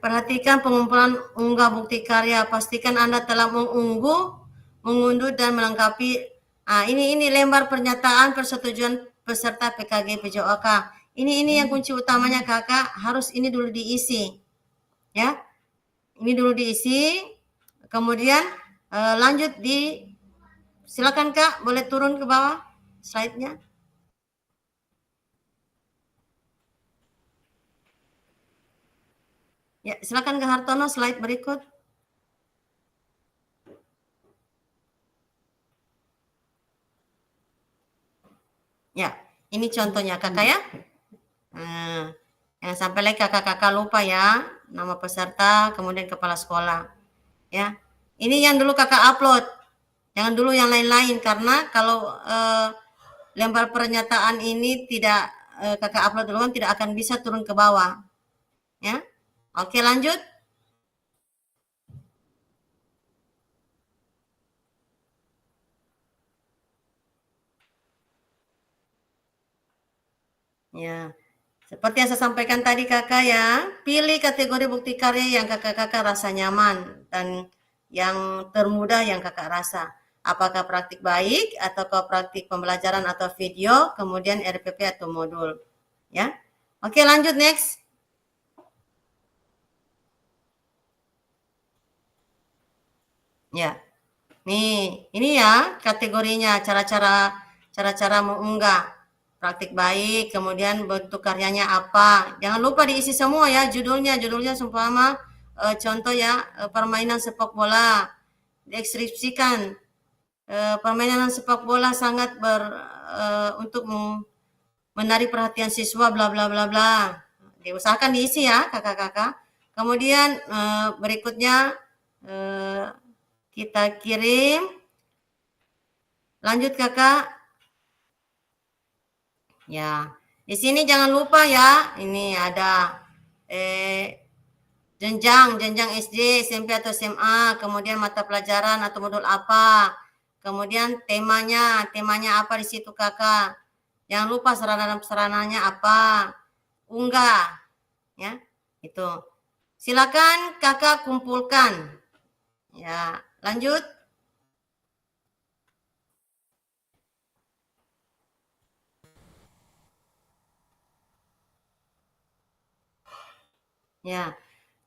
Perhatikan pengumpulan unggah bukti karya. Pastikan Anda telah mengunduh dan melengkapi. Ini lembar pernyataan persetujuan peserta PKG PJOK. Ini yang kunci utamanya kakak, harus ini dulu diisi. Ya, ini dulu diisi. Kemudian lanjut silakan kak, boleh turun ke bawah slide-nya. Ya, silakan Kak Hartono, slide berikut. Ya, ini contohnya kakak ya. Nah, yang sampai lagi kakak-kakak lupa ya, nama peserta, kemudian kepala sekolah. Ya, ini yang dulu kakak upload, jangan dulu yang lain-lain, karena kalau lembar pernyataan ini tidak kakak upload duluan, tidak akan bisa turun ke bawah. Ya, oke lanjut. Ya, seperti yang saya sampaikan tadi kakak ya, pilih kategori bukti karya yang kakak-kakak rasa nyaman dan yang termudah yang kakak rasa. Apakah praktik baik atau praktik pembelajaran atau video, kemudian RPP atau modul. Ya, oke lanjut next. Ya, nih ini ya kategorinya, cara-cara mengunggah. Praktik baik, kemudian bentuk karyanya apa. Jangan lupa diisi semua ya judulnya seumpama contoh ya permainan sepak bola. Diekstripsikan. Permainan sepak bola sangat untuk menarik perhatian siswa bla bla bla bla. Diusahakan diisi ya kakak-kakak. Kemudian berikutnya kita kirim. Lanjut kakak. Ya, di sini jangan lupa ya, ini ada jenjang SD, SMP atau SMA, kemudian mata pelajaran atau modul apa, kemudian temanya apa di situ kakak. Jangan lupa sarana-sarananya apa, unggah, ya, itu. Silakan kakak kumpulkan. Ya, lanjut. Ya,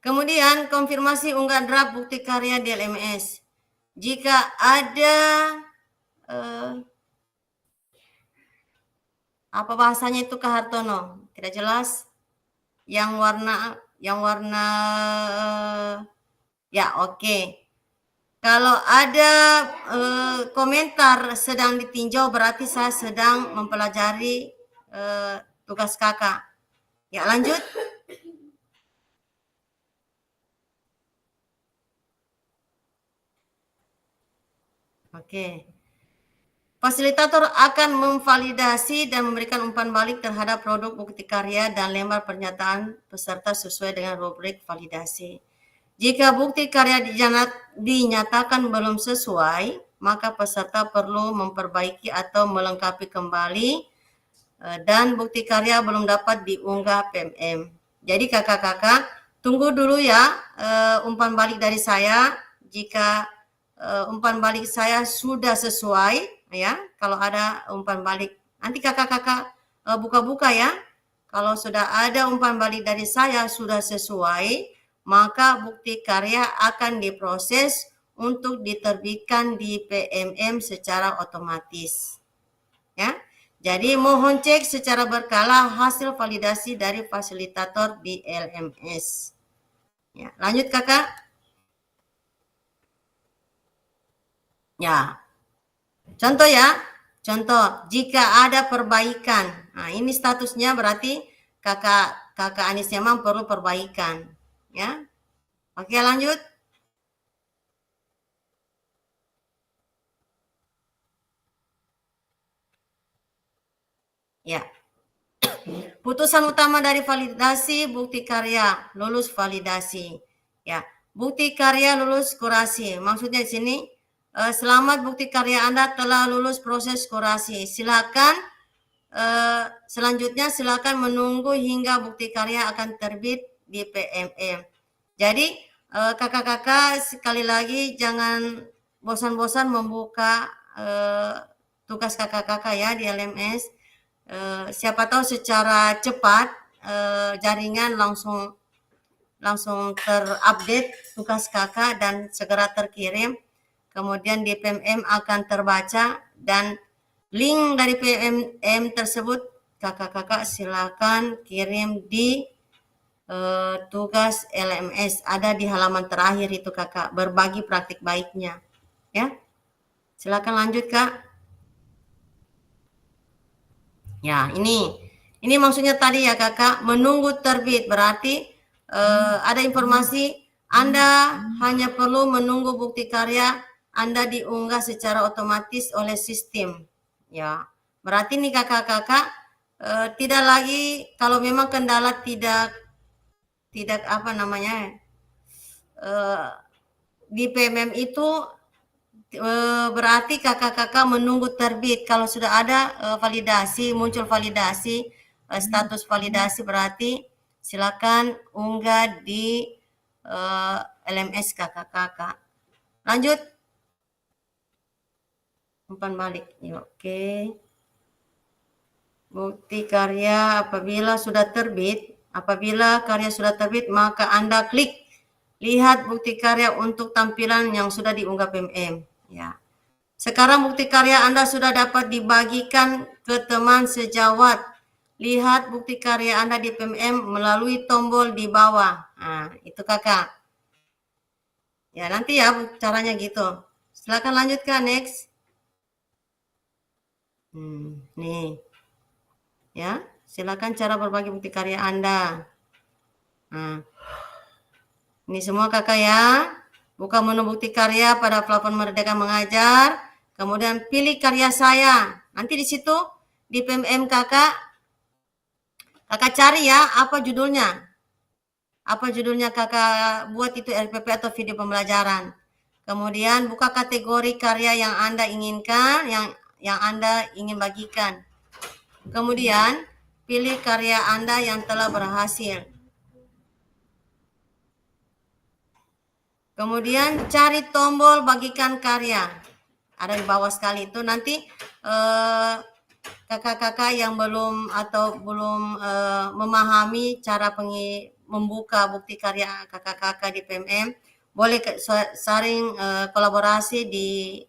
kemudian konfirmasi unggah draft bukti karya di LMS. Jika ada apa bahasanya itu Kak Hartono? Tidak jelas. Yang warna ya oke. Kalau ada komentar sedang ditinjau berarti saya sedang mempelajari tugas kakak. Ya lanjut. Oke. Fasilitator akan memvalidasi dan memberikan umpan balik terhadap produk bukti karya dan lembar pernyataan peserta sesuai dengan rubrik validasi. Jika bukti karya dinyatakan belum sesuai, maka peserta perlu memperbaiki atau melengkapi kembali dan bukti karya belum dapat diunggah PMM. Jadi kakak-kakak, tunggu dulu ya umpan balik dari saya. Jika umpan balik saya sudah sesuai, ya, kalau ada umpan balik, nanti kakak-kakak buka-buka ya. Kalau sudah ada umpan balik dari saya sudah sesuai, maka bukti karya akan diproses untuk diterbitkan di PMM secara otomatis. Ya. Jadi mohon cek secara berkala hasil validasi dari fasilitator di LMS. Ya, lanjut kakak. Ya, contoh ya, contoh jika ada perbaikan. Nah, ini statusnya berarti kakak Anis Yaman perlu perbaikan. Ya, oke lanjut. Ya, putusan utama dari validasi bukti karya lulus validasi. Ya, bukti karya lulus kurasi. Maksudnya di sini selamat bukti karya Anda telah lulus proses kurasi. Silakan selanjutnya silakan menunggu hingga bukti karya akan terbit di PMM. Jadi kakak-kakak sekali lagi jangan bosan-bosan membuka tugas kakak-kakak ya di LMS. Siapa tahu secara cepat jaringan langsung terupdate tugas kakak dan segera terkirim. Kemudian di PMM akan terbaca dan link dari PMM tersebut kakak-kakak silakan kirim di tugas LMS. Ada di halaman terakhir itu kakak, berbagi praktik baiknya. Ya, silakan lanjut kak. Ya, ini maksudnya tadi ya kakak, menunggu terbit berarti ada informasi Anda hanya perlu menunggu bukti karya Anda diunggah secara otomatis oleh sistem. Ya, berarti nih kakak-kakak tidak lagi kalau memang kendala tidak apa namanya di PMM itu berarti kakak-kakak menunggu terbit. Kalau sudah ada validasi, muncul validasi, status validasi berarti silakan unggah di LMS kakak-kakak. Lanjut. Umpan balik. Oke. Bukti karya apabila karya sudah terbit, maka Anda klik lihat bukti karya untuk tampilan yang sudah diunggah PMM. Ya. Sekarang bukti karya Anda sudah dapat dibagikan ke teman sejawat. Lihat bukti karya Anda di PMM melalui tombol di bawah. Nah, itu kakak. Ya, nanti ya caranya gitu. Silakan lanjutkan, next. Nih. Ya, silakan cara berbagi bukti karya Anda. Nah, ini semua kakak ya. Buka menu bukti karya pada platform Merdeka Mengajar. Kemudian pilih karya saya. Nanti di situ di PMM kakak cari ya apa judulnya. Apa judulnya kakak buat itu RPP atau video pembelajaran. Kemudian buka kategori karya yang Anda inginkan, yang Anda ingin bagikan. Kemudian pilih karya Anda yang telah berhasil. Kemudian cari tombol bagikan karya. Ada di bawah sekali itu. Nanti kakak-kakak yang belum memahami cara membuka bukti karya kakak-kakak di PMM, boleh saling kolaborasi di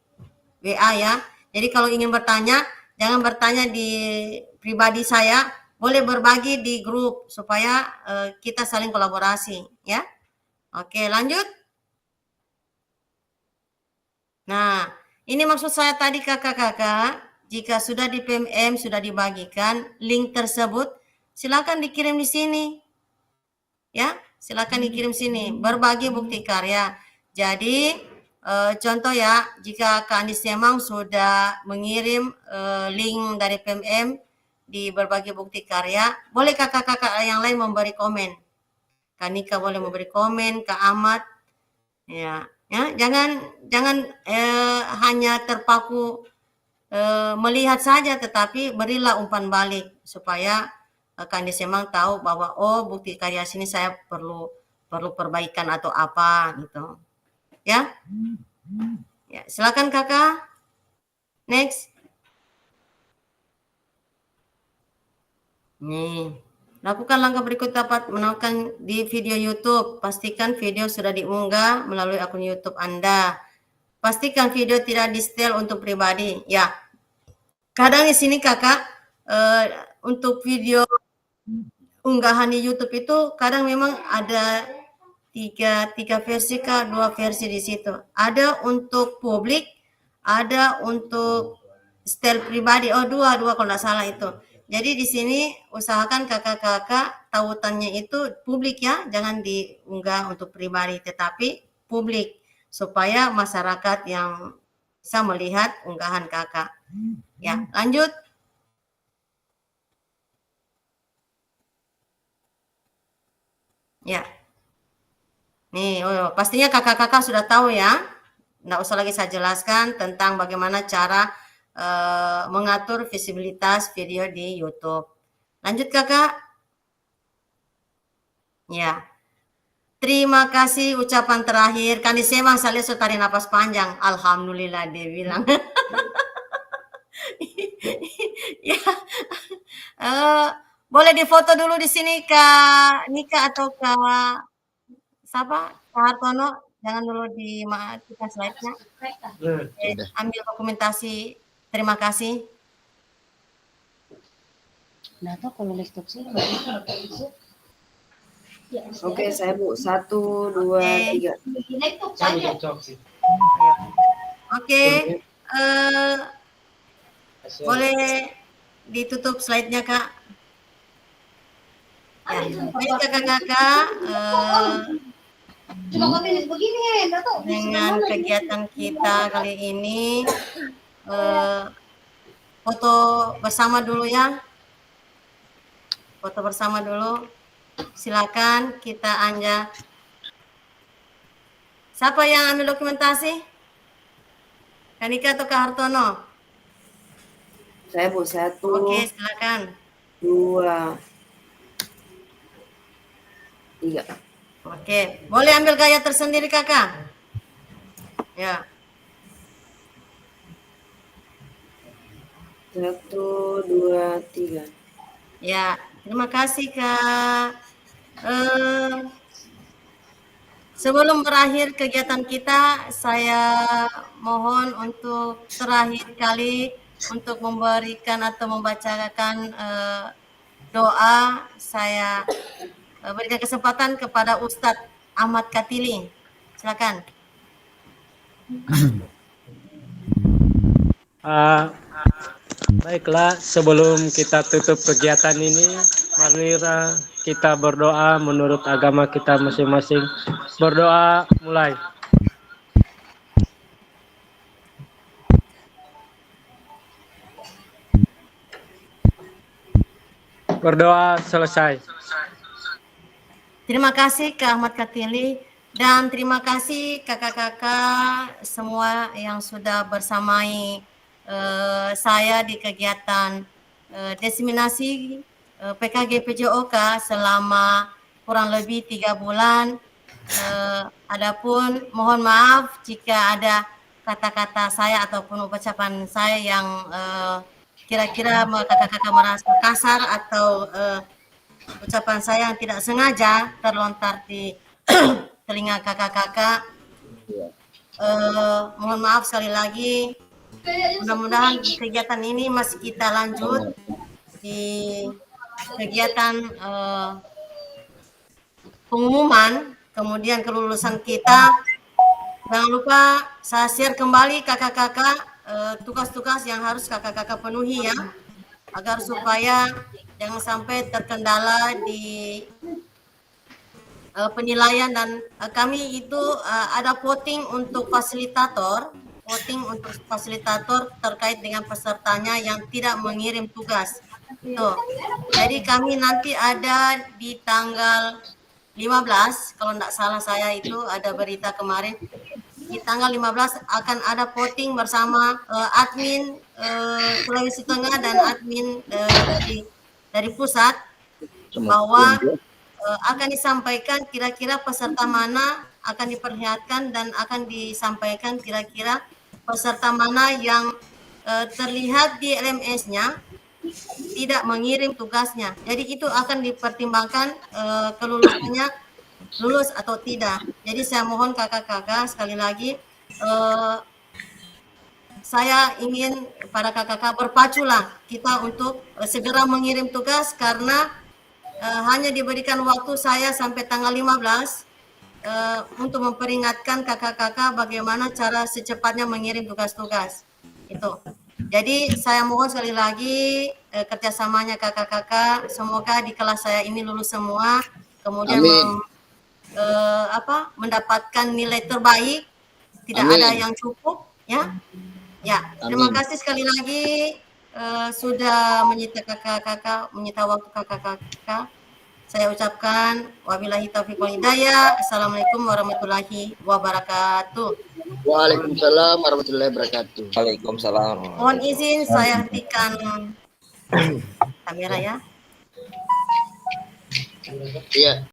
WA ya. Jadi kalau ingin bertanya, jangan bertanya di pribadi saya, boleh berbagi di grup supaya kita saling kolaborasi ya. Oke, lanjut. Nah, ini maksud saya tadi kakak-kakak, jika sudah di PMM, sudah dibagikan, link tersebut silakan dikirim di sini. Ya, silakan dikirim sini, berbagi bukti karya. Jadi, contoh ya, jika Kak Andis memang sudah mengirim link dari PMM di berbagi bukti karya, boleh kakak-kakak yang lain memberi komen. Kak Nika boleh memberi komen, Kak Ahmad, ya, jangan hanya terpaku melihat saja, tetapi berilah umpan balik supaya Kak Andis memang tahu bahwa oh bukti karya sini saya perlu perbaikan atau apa gitu. Ya. Ya, silakan kakak. Next. Nih, lakukan langkah berikut dapat menemukan di video YouTube. Pastikan video sudah diunggah melalui akun YouTube Anda. Pastikan video tidak di-setel untuk pribadi. Ya, kadang di sini kakak untuk video unggahan di YouTube itu kadang memang ada tiga versi kah, 2 versi di situ. Ada untuk publik, ada untuk setel pribadi. Oh, dua kalau nggak salah itu. Jadi di sini usahakan kakak-kakak tautannya itu publik ya, jangan diunggah untuk pribadi, tetapi publik supaya masyarakat yang bisa melihat unggahan kakak. Ya, lanjut. Ya. Nih, pastinya kakak-kakak sudah tahu ya. Nggak usah lagi saya jelaskan tentang bagaimana cara mengatur visibilitas video di YouTube. Lanjut kakak. Ya. Terima kasih ucapan terakhir. Kan disemang saya lihat tarik napas panjang. Alhamdulillah dia bilang. Ya. Boleh difoto dulu di sini Kak Nika atau Kak siapa? Kak Hartono. Jangan dulu dimatikan slide-nya. Sudah. Ambil dokumentasi. Terima kasih. Oke, saya Bu. 1, 2, 3. Oke. Boleh ditutup slide-nya Kak. Ya, baik kakak-kakak, dengan kegiatan kita kali ini, foto bersama dulu ya. Foto bersama dulu. Silakan kita Anja. Siapa yang ambil dokumentasi? Kanika atau Kak Hartono? Saya Bu. 1, Oke, silakan. 2, 3. Oke, boleh ambil gaya tersendiri kakak? Ya. 1, 2, 3. Ya, terima kasih Kak. Sebelum berakhir kegiatan kita, saya mohon untuk terakhir kali untuk memberikan atau membacakan doa. Saya berikan kesempatan kepada Ustadz Ahmad Katili. Silakan. Baiklah, sebelum kita tutup kegiatan ini, marilah kita berdoa menurut agama kita masing-masing. Berdoa mulai. Berdoa selesai. Terima kasih Kak Ahmad Katili dan terima kasih kakak-kakak semua yang sudah bersamai saya di kegiatan diseminasi PKG PJOK selama kurang lebih 3 bulan. Adapun mohon maaf jika ada kata-kata saya ataupun ucapan saya yang kira-kira kakak-kakak merasa kasar atau ucapan saya yang tidak sengaja terlontar di telinga kakak-kakak. Mohon maaf sekali lagi. Mudah-mudahan kegiatan ini masih kita lanjut di kegiatan pengumuman, kemudian kelulusan kita. Jangan lupa saya share kembali kakak-kakak tugas-tugas yang harus kakak-kakak penuhi ya, agar supaya jangan sampai terkendala di penilaian dan kami itu ada voting untuk fasilitator terkait dengan pesertanya yang tidak mengirim tugas. Tuh. Jadi kami nanti ada di tanggal 15, kalau tidak salah saya itu ada berita kemarin, di tanggal 15 akan ada voting bersama admin Sulawesi Tengah dan admin dari pusat bahwa akan disampaikan kira-kira peserta mana akan diperlihatkan dan akan disampaikan kira-kira peserta mana yang terlihat di LMS-nya tidak mengirim tugasnya. Jadi itu akan dipertimbangkan kelulusannya lulus atau tidak. Jadi saya mohon kakak-kakak sekali lagi saya ingin para kakak-kakak berpaculah kita untuk segera mengirim tugas karena hanya diberikan waktu saya sampai tanggal 15 untuk memperingatkan kakak-kakak bagaimana cara secepatnya mengirim tugas-tugas. Itu. Jadi saya mohon sekali lagi kerjasamanya kakak-kakak. Semoga di kelas saya ini lulus semua. Kemudian mendapatkan nilai terbaik. Tidak ada yang cukup, ya. Ya. Terima kasih sekali lagi sudah menyita kakak-kakak, menyita waktu kakak-kakak. Saya ucapkan wabillahi taufiq wal hidayah. Assalamualaikum warahmatullahi wabarakatuh. Waalaikumsalam warahmatullahi wabarakatuh. Waalaikumsalam. Mohon izin saya hentikan kamera ya. Iya.